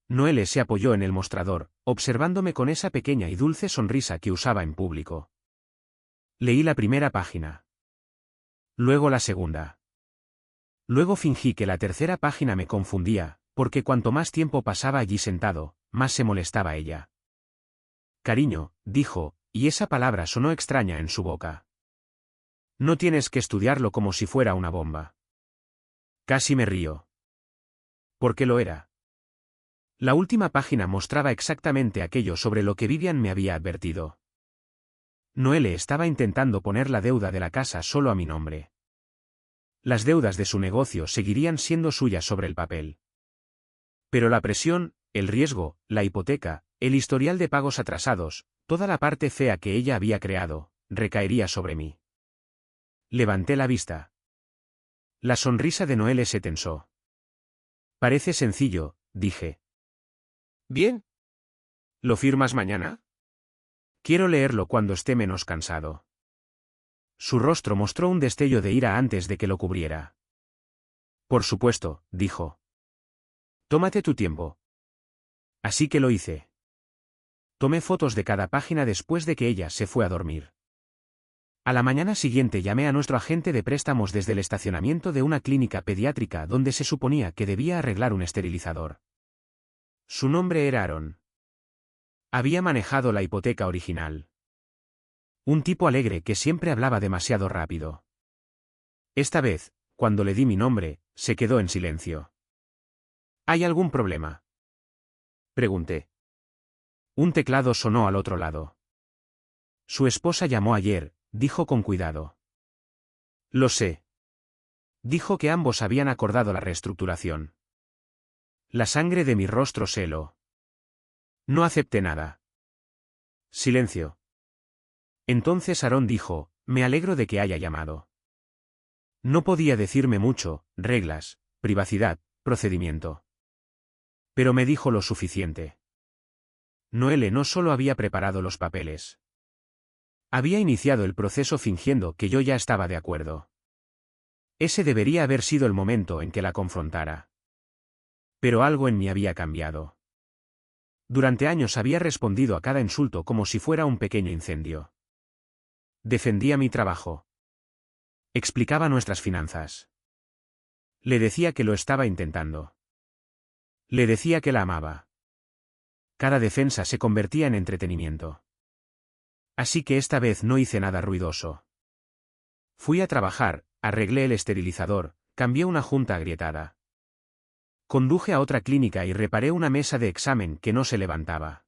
Noelle se apoyó en el mostrador, observándome con esa pequeña y dulce sonrisa que usaba en público. Leí la primera página. Luego la segunda. Luego fingí que la tercera página me confundía, porque cuanto más tiempo pasaba allí sentado, más se molestaba ella. Cariño, dijo, y esa palabra sonó extraña en su boca. No tienes que estudiarlo como si fuera una bomba. Casi me río. ¿Por qué lo era? La última página mostraba exactamente aquello sobre lo que Vivian me había advertido. Noelle estaba intentando poner la deuda de la casa solo a mi nombre. Las deudas de su negocio seguirían siendo suyas sobre el papel. Pero la presión, el riesgo, la hipoteca, el historial de pagos atrasados, toda la parte fea que ella había creado, recaería sobre mí. Levanté la vista. La sonrisa de Noelle se tensó. Parece sencillo, dije. Bien. ¿Lo firmas mañana? Quiero leerlo cuando esté menos cansado. Su rostro mostró un destello de ira antes de que lo cubriera. Por supuesto, dijo. Tómate tu tiempo. Así que lo hice. Tomé fotos de cada página después de que ella se fue a dormir. A la mañana siguiente llamé a nuestro agente de préstamos desde el estacionamiento de una clínica pediátrica donde se suponía que debía arreglar un esterilizador. Su nombre era Aaron. Había manejado la hipoteca original. Un tipo alegre que siempre hablaba demasiado rápido. Esta vez, cuando le di mi nombre, se quedó en silencio. ¿Hay algún problema? Pregunté. Un teclado sonó al otro lado. Su esposa llamó ayer, dijo con cuidado. Lo sé. Dijo que ambos habían acordado la reestructuración. La sangre de mi rostro se heló. No acepté nada. Silencio. Entonces Aaron dijo, me alegro de que haya llamado. No podía decirme mucho, reglas, privacidad, procedimiento. Pero me dijo lo suficiente. Noelle no solo había preparado los papeles. Había iniciado el proceso fingiendo que yo ya estaba de acuerdo. Ese debería haber sido el momento en que la confrontara. Pero algo en mí había cambiado. Durante años había respondido a cada insulto como si fuera un pequeño incendio. Defendía mi trabajo. Explicaba nuestras finanzas. Le decía que lo estaba intentando. Le decía que la amaba. Cada defensa se convertía en entretenimiento. Así que esta vez no hice nada ruidoso. Fui a trabajar, arreglé el esterilizador, cambié una junta agrietada. Conduje a otra clínica y reparé una mesa de examen que no se levantaba.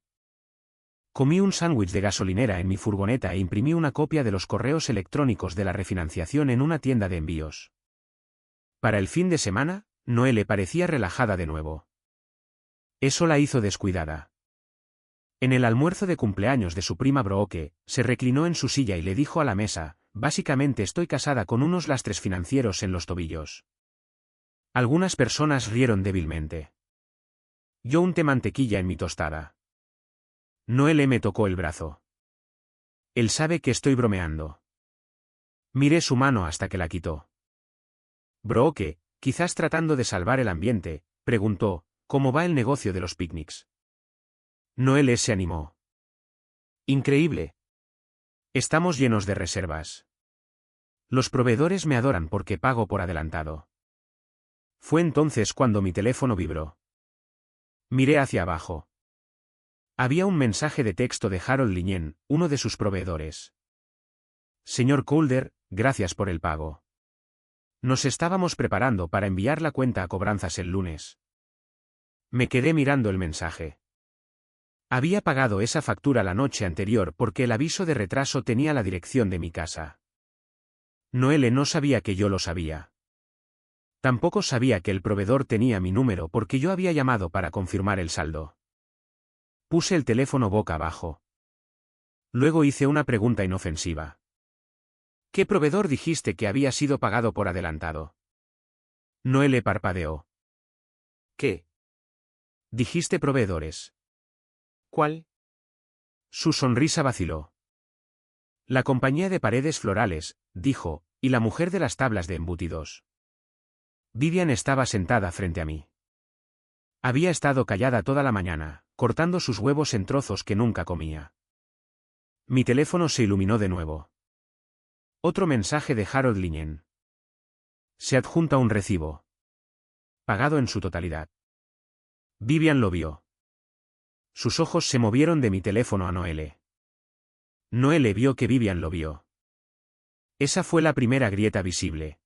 Comí un sándwich de gasolinera en mi furgoneta e imprimí una copia de los correos electrónicos de la refinanciación en una tienda de envíos. Para el fin de semana, Noelle parecía relajada de nuevo. Eso la hizo descuidada. En el almuerzo de cumpleaños de su prima Brooke, se reclinó en su silla y le dijo a la mesa, básicamente estoy casada con unos lastres financieros en los tobillos. Algunas personas rieron débilmente. Yo unté mantequilla en mi tostada. Noelle me tocó el brazo. Él sabe que estoy bromeando. Miré su mano hasta que la quitó. Brooke, quizás tratando de salvar el ambiente, preguntó, ¿cómo va el negocio de los picnics? Noelle se animó. Increíble. Estamos llenos de reservas. Los proveedores me adoran porque pago por adelantado. Fue entonces cuando mi teléfono vibró. Miré hacia abajo. Había un mensaje de texto de Harold Linyen, uno de sus proveedores. Señor Calder, gracias por el pago. Nos estábamos preparando para enviar la cuenta a cobranzas el lunes. Me quedé mirando el mensaje. Había pagado esa factura la noche anterior porque el aviso de retraso tenía la dirección de mi casa. Noelle no sabía que yo lo sabía. Tampoco sabía que el proveedor tenía mi número porque yo había llamado para confirmar el saldo. Puse el teléfono boca abajo. Luego hice una pregunta inofensiva. ¿Qué proveedor dijiste que había sido pagado por adelantado? Noelle parpadeó. ¿Qué? Dijiste proveedores. ¿Cuál? Su sonrisa vaciló. La compañía de paredes florales, dijo, y la mujer de las tablas de embutidos. Vivian estaba sentada frente a mí. Había estado callada toda la mañana, cortando sus huevos en trozos que nunca comía. Mi teléfono se iluminó de nuevo. Otro mensaje de Harold Linyen. Se adjunta un recibo. Pagado en su totalidad. Vivian lo vio. Sus ojos se movieron de mi teléfono a Noelle. Noelle vio que Vivian lo vio. Esa fue la primera grieta visible.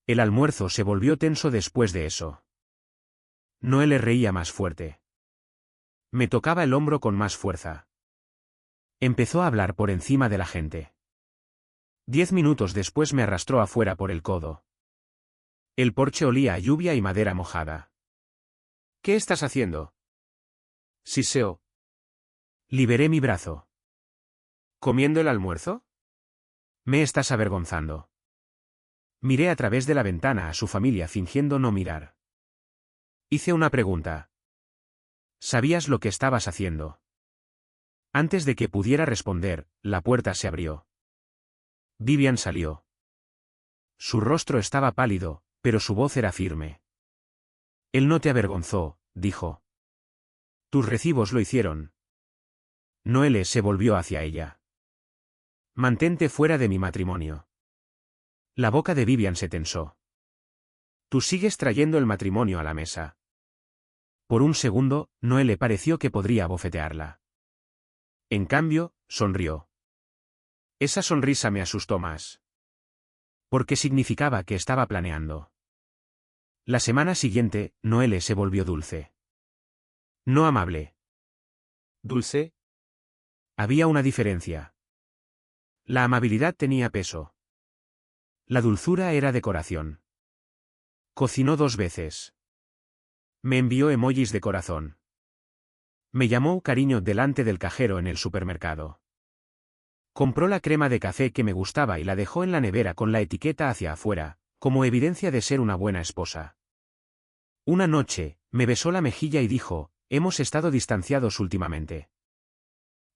El almuerzo se volvió tenso después de eso. Noelle reía más fuerte. Me tocaba el hombro con más fuerza. Empezó a hablar por encima de la gente. 10 minutos después me arrastró afuera por el codo. El porche olía a lluvia y madera mojada. ¿Qué estás haciendo? Siseó. Liberé mi brazo. ¿Comiendo el almuerzo? Me estás avergonzando. Miré a través de la ventana a su familia fingiendo no mirar. Hice una pregunta. ¿Sabías lo que estabas haciendo? Antes de que pudiera responder, la puerta se abrió. Vivian salió. Su rostro estaba pálido, pero su voz era firme. Él no te avergonzó, dijo. Tus recibos lo hicieron. Noelle se volvió hacia ella. Mantente fuera de mi matrimonio. La boca de Vivian se tensó. Tú sigues trayendo el matrimonio a la mesa. Por un segundo, Noelle pareció que podría bofetearla. En cambio, sonrió. Esa sonrisa me asustó más. Porque significaba que estaba planeando. La semana siguiente, Noelle se volvió dulce. No amable. ¿Dulce? Había una diferencia. La amabilidad tenía peso. La dulzura era decoración. Cocinó 2 veces. Me envió emojis de corazón. Me llamó cariño delante del cajero en el supermercado. Compró la crema de café que me gustaba y la dejó en la nevera con la etiqueta hacia afuera, como evidencia de ser una buena esposa. Una noche, me besó la mejilla y dijo, hemos estado distanciados últimamente.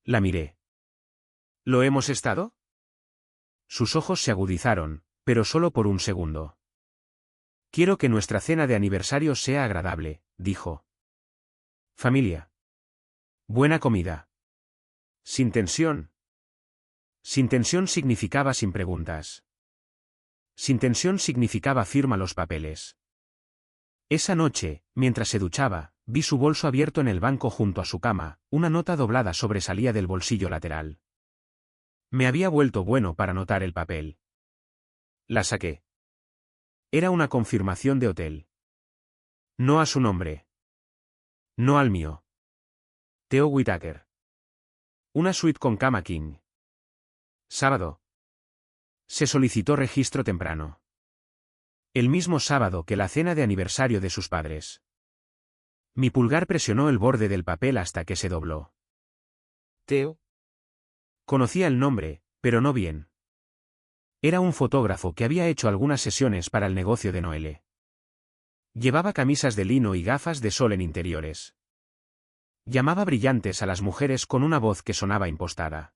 La miré. ¿Lo hemos estado? Sus ojos se agudizaron, pero solo por un segundo. Quiero que nuestra cena de aniversario sea agradable, dijo. Familia. Buena comida. Sin tensión. Sin tensión significaba sin preguntas. Sin tensión significaba firma los papeles. Esa noche, mientras se duchaba, vi su bolso abierto en el banco junto a su cama, una nota doblada sobresalía del bolsillo lateral. Me había vuelto bueno para notar el papel. La saqué. Era una confirmación de hotel. No a su nombre. No al mío. Theo Whittaker. Una suite con cama king. Sábado. Se solicitó registro temprano. El mismo sábado que la cena de aniversario de sus padres. Mi pulgar presionó el borde del papel hasta que se dobló. Theo. Conocía el nombre, pero no bien. Era un fotógrafo que había hecho algunas sesiones para el negocio de Noelle. Llevaba camisas de lino y gafas de sol en interiores. Llamaba brillantes a las mujeres con una voz que sonaba impostada.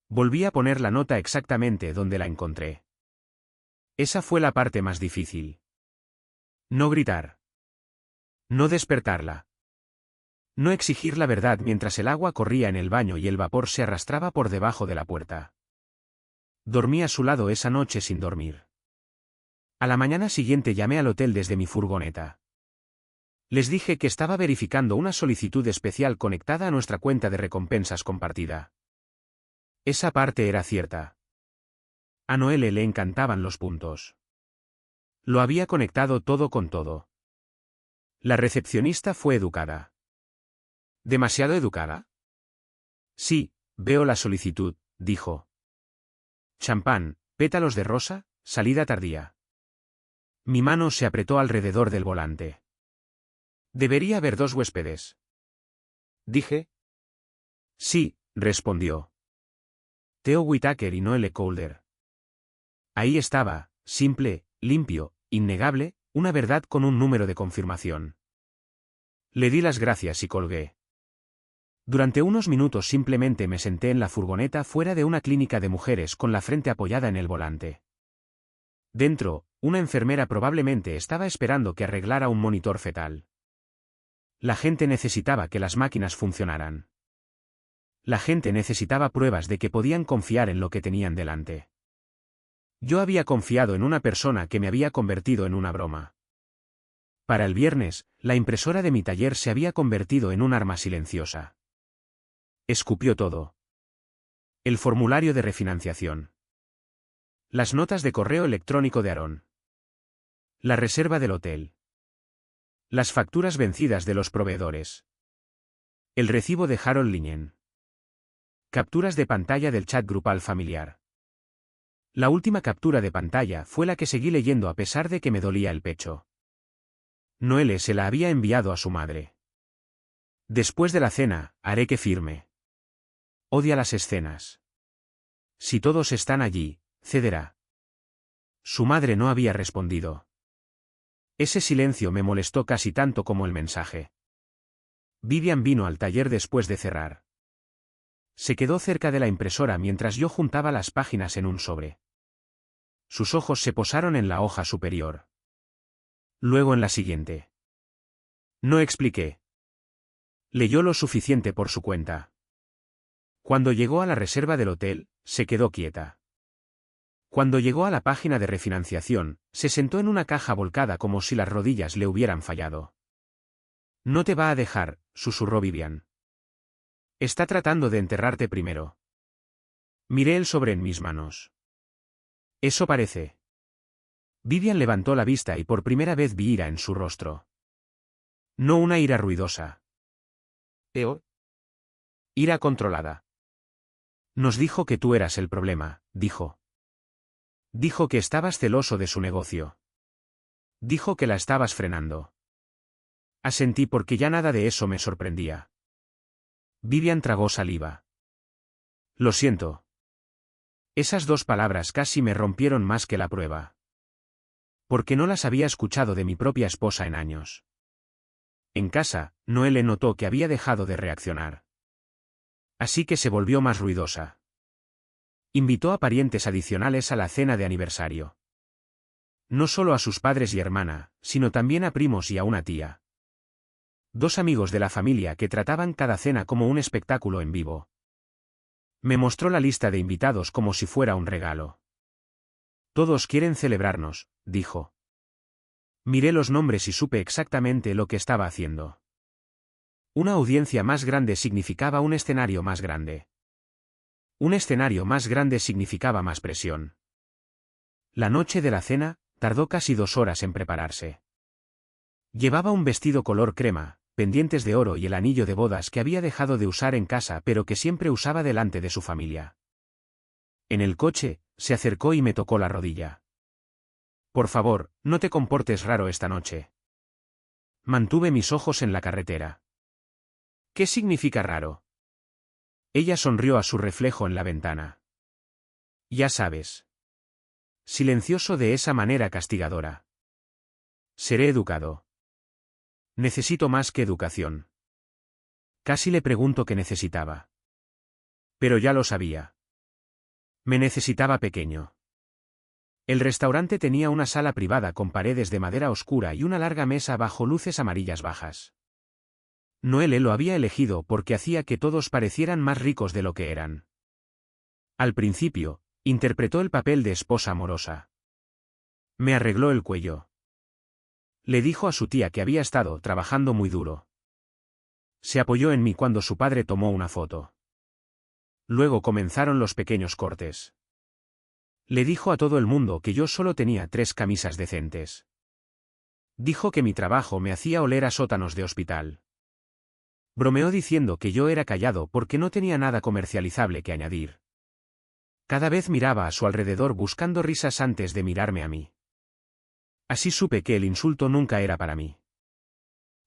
Volví a poner la nota exactamente donde la encontré. Esa fue la parte más difícil. No gritar. No despertarla. No exigir la verdad mientras el agua corría en el baño y el vapor se arrastraba por debajo de la puerta. Dormí a su lado esa noche sin dormir. A la mañana siguiente llamé al hotel desde mi furgoneta. Les dije que estaba verificando una solicitud especial conectada a nuestra cuenta de recompensas compartida. Esa parte era cierta. A Noelle le encantaban los puntos. Lo había conectado todo con todo. La recepcionista fue educada. ¿Demasiado educada? Sí, veo la solicitud, dijo. Champán, pétalos de rosa, salida tardía. Mi mano se apretó alrededor del volante. Debería haber 2 huéspedes. Dije. Sí, respondió. Theo Whittaker y Noelle Calder. Ahí estaba, simple, limpio, innegable, una verdad con un número de confirmación. Le di las gracias y colgué. Durante unos minutos simplemente me senté en la furgoneta fuera de una clínica de mujeres con la frente apoyada en el volante. Dentro, una enfermera probablemente estaba esperando que arreglara un monitor fetal. La gente necesitaba que las máquinas funcionaran. La gente necesitaba pruebas de que podían confiar en lo que tenían delante. Yo había confiado en una persona que me había convertido en una broma. Para el viernes, la impresora de mi taller se había convertido en un arma silenciosa. Escupió todo. El formulario de refinanciación. Las notas de correo electrónico de Aaron. La reserva del hotel. Las facturas vencidas de los proveedores. El recibo de Harold Linhen. Capturas de pantalla del chat grupal familiar. La última captura de pantalla fue la que seguí leyendo a pesar de que me dolía el pecho. Noelle se la había enviado a su madre. Después de la cena, haré que firme. Odia las escenas. Si todos están allí, cederá. Su madre no había respondido. Ese silencio me molestó casi tanto como el mensaje. Vivian vino al taller después de cerrar. Se quedó cerca de la impresora mientras yo juntaba las páginas en un sobre. Sus ojos se posaron en la hoja superior. Luego en la siguiente. No expliqué. Leyó lo suficiente por su cuenta. Cuando llegó a la reserva del hotel, se quedó quieta. Cuando llegó a la página de refinanciación, se sentó en una caja volcada como si las rodillas le hubieran fallado. No te va a dejar, susurró Vivian. Está tratando de enterrarte primero. Miré el sobre en mis manos. Eso parece. Vivian levantó la vista y por primera vez vi ira en su rostro. No una ira ruidosa. Ira controlada. Nos dijo que tú eras el problema, dijo. Dijo que estabas celoso de su negocio. Dijo que la estabas frenando. Asentí porque ya nada de eso me sorprendía. Vivian tragó saliva. Lo siento. Esas 2 palabras casi me rompieron más que la prueba. Porque no las había escuchado de mi propia esposa en años. En casa, Noelle notó que había dejado de reaccionar. Así que se volvió más ruidosa. Invitó a parientes adicionales a la cena de aniversario. No solo a sus padres y hermana, sino también a primos y a una tía. 2 amigos de la familia que trataban cada cena como un espectáculo en vivo. Me mostró la lista de invitados como si fuera un regalo. Todos quieren celebrarnos, dijo. Miré los nombres y supe exactamente lo que estaba haciendo. Una audiencia más grande significaba un escenario más grande. Un escenario más grande significaba más presión. La noche de la cena, tardó casi 2 horas en prepararse. Llevaba un vestido color crema, pendientes de oro y el anillo de bodas que había dejado de usar en casa pero que siempre usaba delante de su familia. En el coche, se acercó y me tocó la rodilla. Por favor, no te comportes raro esta noche. Mantuve mis ojos en la carretera. ¿Qué significa raro? Ella sonrió a su reflejo en la ventana. Ya sabes. Silencioso de esa manera castigadora. Seré educado. Necesito más que educación. Casi le pregunto qué necesitaba. Pero ya lo sabía. Me necesitaba pequeño. El restaurante tenía una sala privada con paredes de madera oscura y una larga mesa bajo luces amarillas bajas. Noelle lo había elegido porque hacía que todos parecieran más ricos de lo que eran. Al principio, Interpretó el papel de esposa amorosa. Me arregló el cuello. Le dijo a su tía que había estado trabajando muy duro. Se apoyó en mí cuando su padre tomó una foto. Luego comenzaron los pequeños cortes. Le dijo a todo el mundo que yo solo tenía 3 camisas decentes. Dijo que mi trabajo me hacía oler a sótanos de hospital. Bromeó diciendo que yo era callado porque no tenía nada comercializable que añadir. Cada vez miraba a su alrededor buscando risas antes de mirarme a mí. Así supe que el insulto nunca era para mí.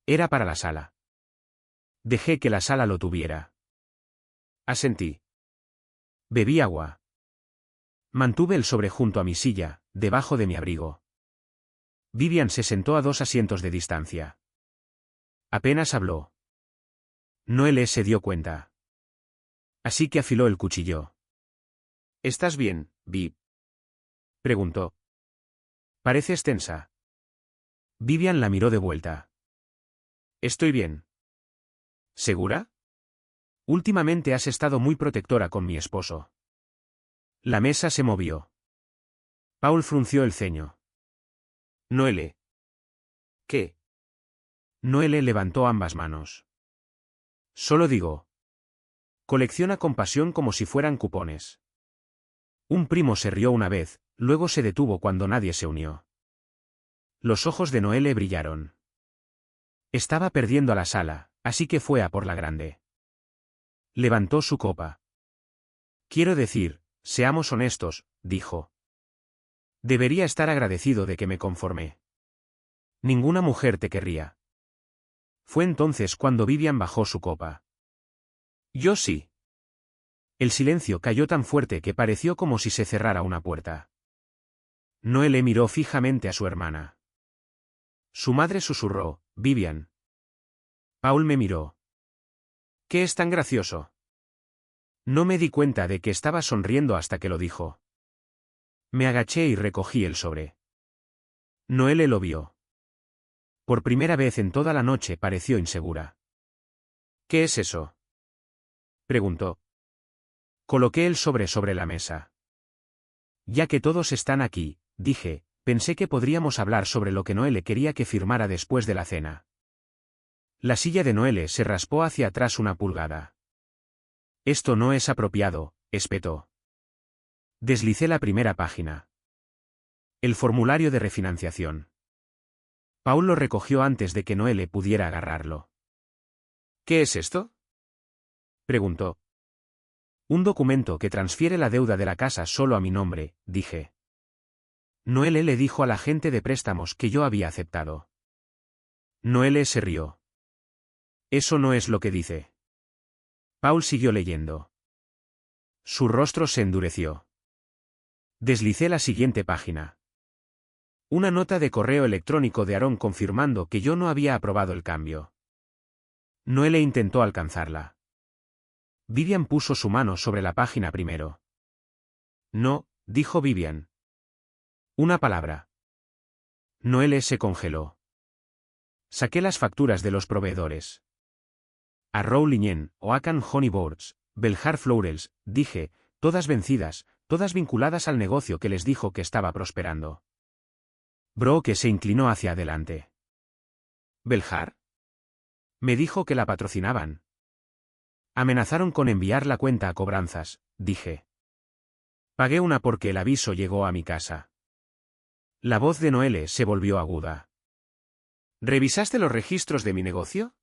Era para la sala. Dejé que la sala lo tuviera. Asentí. Bebí agua. Mantuve el sobre junto a mi silla, debajo de mi abrigo. Vivian se sentó a 2 asientos de distancia. Apenas habló. Noelle se dio cuenta. Así que afiló el cuchillo. ¿Estás bien, Viv? Preguntó. Pareces tensa. Vivian la miró de vuelta. Estoy bien. ¿Segura? Últimamente has estado muy protectora con mi esposo. La mesa se movió. Paul frunció el ceño. Noelle. ¿Qué? Noelle levantó ambas manos. Solo digo. Colecciona con pasión como si fueran cupones. Un primo se rió una vez, luego se detuvo cuando nadie se unió. Los ojos de Noelle brillaron. Estaba perdiendo a la sala, así que fue a por la grande. Levantó su copa. Quiero decir, seamos honestos, dijo. Debería estar agradecido de que me conformé. Ninguna mujer te querría. Fue entonces cuando Vivian bajó su copa. Yo sí. El silencio cayó tan fuerte que pareció como si se cerrara una puerta. Noelle miró fijamente a su hermana. Su madre susurró, Vivian. Paul me miró. ¿Qué es tan gracioso? No me di cuenta de que estaba sonriendo hasta que lo dijo. Me agaché y recogí el sobre. Noelle lo vio. Por primera vez en toda la noche pareció insegura. ¿Qué es eso? Preguntó. Coloqué el sobre la mesa. Ya que todos están aquí, dije, pensé que podríamos hablar sobre lo que Noelle quería que firmara después de la cena. La silla de Noelle se raspó hacia atrás una pulgada. Esto no es apropiado, espetó. Deslicé la primera página. El formulario de refinanciación. Paul lo recogió antes de que Noelle pudiera agarrarlo. ¿Qué es esto? Preguntó. Un documento que transfiere la deuda de la casa solo a mi nombre, dije. Noelle le dijo al agente de préstamos que yo había aceptado. Noelle se rió. Eso no es lo que dice. Paul siguió leyendo. Su rostro se endureció. Deslicé la siguiente página. Una nota de correo electrónico de Aaron confirmando que yo no había aprobado el cambio. Noelle intentó alcanzarla. Vivian puso su mano sobre la página primero. No, dijo Vivian. Una palabra. Noelle se congeló. Saqué las facturas de los proveedores. Arrow Linien, Oakan Honey Boards, Belhar Florels, dije, todas vencidas, todas vinculadas al negocio que les dijo que estaba prosperando. Brooke se inclinó hacia adelante. ¿Belhar? Me dijo que la patrocinaban. Amenazaron con enviar la cuenta a cobranzas, dije. Pagué una porque el aviso llegó a mi casa. La voz de Noelle se volvió aguda. ¿Revisaste los registros de mi negocio?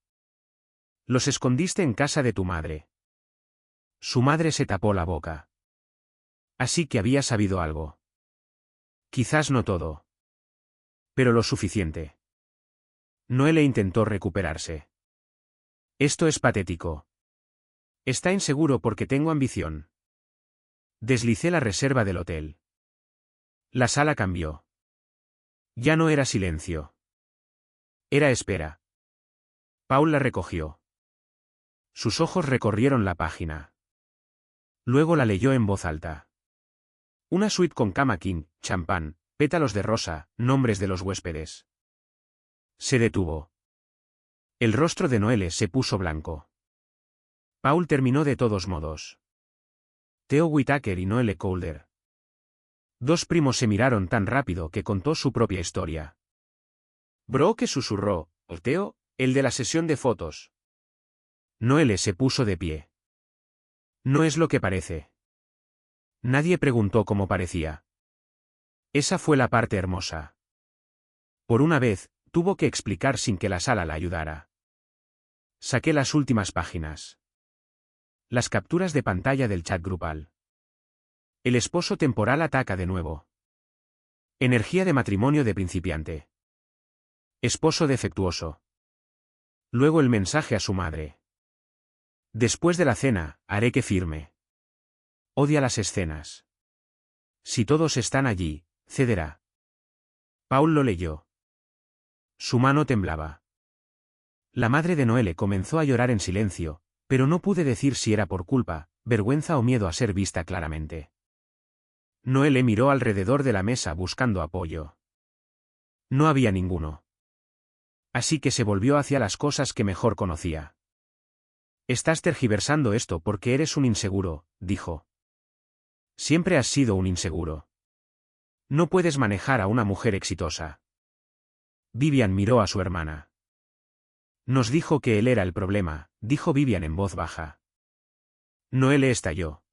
Los escondiste en casa de tu madre. Su madre se tapó la boca. Así que había sabido algo. Quizás no todo. Pero lo suficiente. Noelle intentó recuperarse. Esto es patético. Está inseguro porque tengo ambición. Deslicé la reserva del hotel. La sala cambió. Ya no era silencio. Era espera. Paul la recogió. Sus ojos recorrieron la página. Luego la leyó en voz alta. Una suite con cama king, champán, pétalos de rosa, nombres de los huéspedes. Se detuvo. El rostro de Noelle se puso blanco. Paul terminó de todos modos. Theo Whittaker y Noelle Calder. Dos primos se miraron tan rápido que contó su propia historia. Brooke susurró, Theo, el de la sesión de fotos. Noelle se puso de pie. No es lo que parece. Nadie preguntó cómo parecía. Esa fue la parte hermosa. Por una vez, tuvo que explicar sin que la sala la ayudara. Saqué las últimas páginas. Las capturas de pantalla del chat grupal. El esposo temporal ataca de nuevo. Energía de matrimonio de principiante. Esposo defectuoso. Luego el mensaje a su madre. Después de la cena, haré que firme. Odia las escenas. Si todos están allí, cederá. Paul lo leyó. Su mano temblaba. La madre de Noelle comenzó a llorar en silencio, pero no pude decir si era por culpa, vergüenza o miedo a ser vista claramente. Noelle miró alrededor de la mesa buscando apoyo. No había ninguno. Así que se volvió hacia las cosas que mejor conocía. Estás tergiversando esto porque eres un inseguro, dijo. Siempre has sido un inseguro. No puedes manejar a una mujer exitosa. Vivian miró a su hermana. Nos dijo que él era el problema, dijo Vivian en voz baja. Noelle estalló.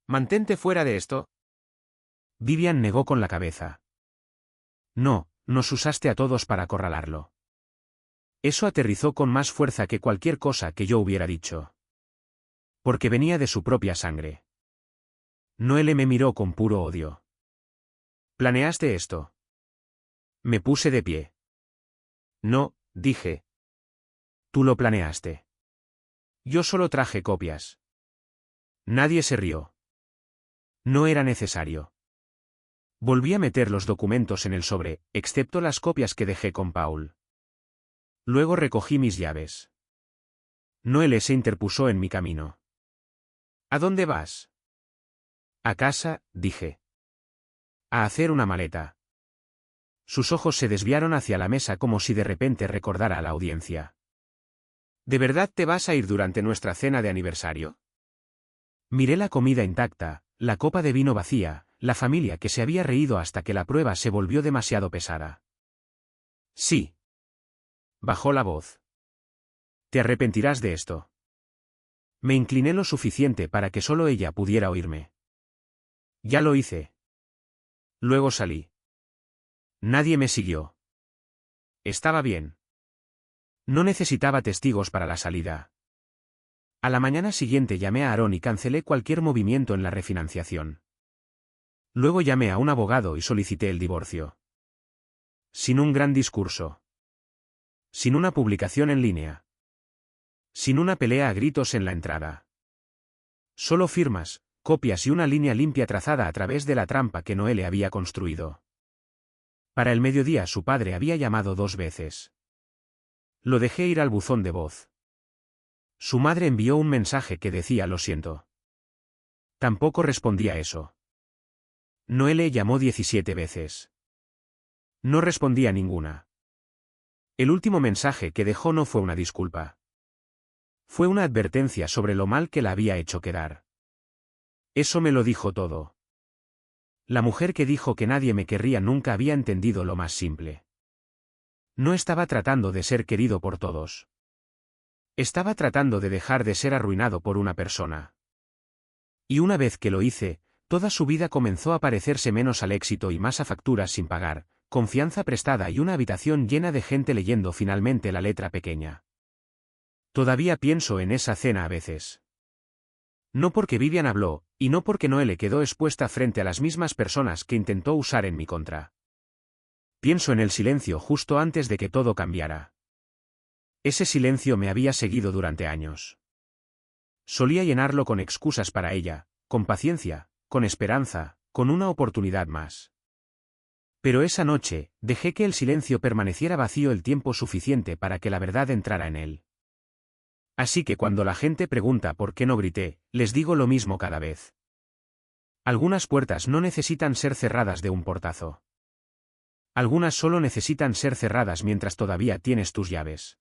Mantente fuera de esto. Vivian negó con la cabeza. No, nos usaste a todos para acorralarlo. Eso aterrizó con más fuerza que cualquier cosa que yo hubiera dicho. Porque venía de su propia sangre. Noelle me miró con puro odio. ¿Planeaste esto? Me puse de pie. No, dije. Tú lo planeaste. Yo solo traje copias. Nadie se rió. No era necesario. Volví a meter los documentos en el sobre, excepto las copias que dejé con Paul. Luego recogí mis llaves. Noelle se interpuso en mi camino. ¿A dónde vas? A casa, dije. A hacer una maleta. Sus ojos se desviaron hacia la mesa como si de repente recordara a la audiencia. ¿De verdad te vas a ir durante nuestra cena de aniversario? Miré la comida intacta, la copa de vino vacía, la familia que se había reído hasta que la prueba se volvió demasiado pesada. Sí. Bajó la voz. Te arrepentirás de esto. Me incliné lo suficiente para que solo ella pudiera oírme. Ya lo hice. Luego salí. Nadie me siguió. Estaba bien. No necesitaba testigos para la salida. A la mañana siguiente llamé a Aaron y cancelé cualquier movimiento en la refinanciación. Luego llamé a un abogado y solicité el divorcio. Sin un gran discurso. Sin una publicación en línea. Sin una pelea a gritos en la entrada. Solo firmas, copias y una línea limpia trazada a través de la trampa que Noelle había construido. Para el mediodía su padre había llamado 2 veces. Lo dejé ir al buzón de voz. Su madre envió un mensaje que decía lo siento. Tampoco respondía eso. Noelle llamó 17 veces. No respondía ninguna. El último mensaje que dejó no fue una disculpa. Fue una advertencia sobre lo mal que la había hecho quedar. Eso me lo dijo todo. La mujer que dijo que nadie me querría nunca había entendido lo más simple. No estaba tratando de ser querido por todos. Estaba tratando de dejar de ser arruinado por una persona. Y una vez que lo hice, toda su vida comenzó a parecerse menos al éxito y más a facturas sin pagar, confianza prestada y una habitación llena de gente leyendo finalmente la letra pequeña. Todavía pienso en esa cena a veces. No porque Vivian habló, y no porque Noelle quedó expuesta frente a las mismas personas que intentó usar en mi contra. Pienso en el silencio justo antes de que todo cambiara. Ese silencio me había seguido durante años. Solía llenarlo con excusas para ella, con paciencia, con esperanza, con una oportunidad más. Pero esa noche, dejé que el silencio permaneciera vacío el tiempo suficiente para que la verdad entrara en él. Así que cuando la gente pregunta por qué no grité, les digo lo mismo cada vez. Algunas puertas no necesitan ser cerradas de un portazo. Algunas solo necesitan ser cerradas mientras todavía tienes tus llaves.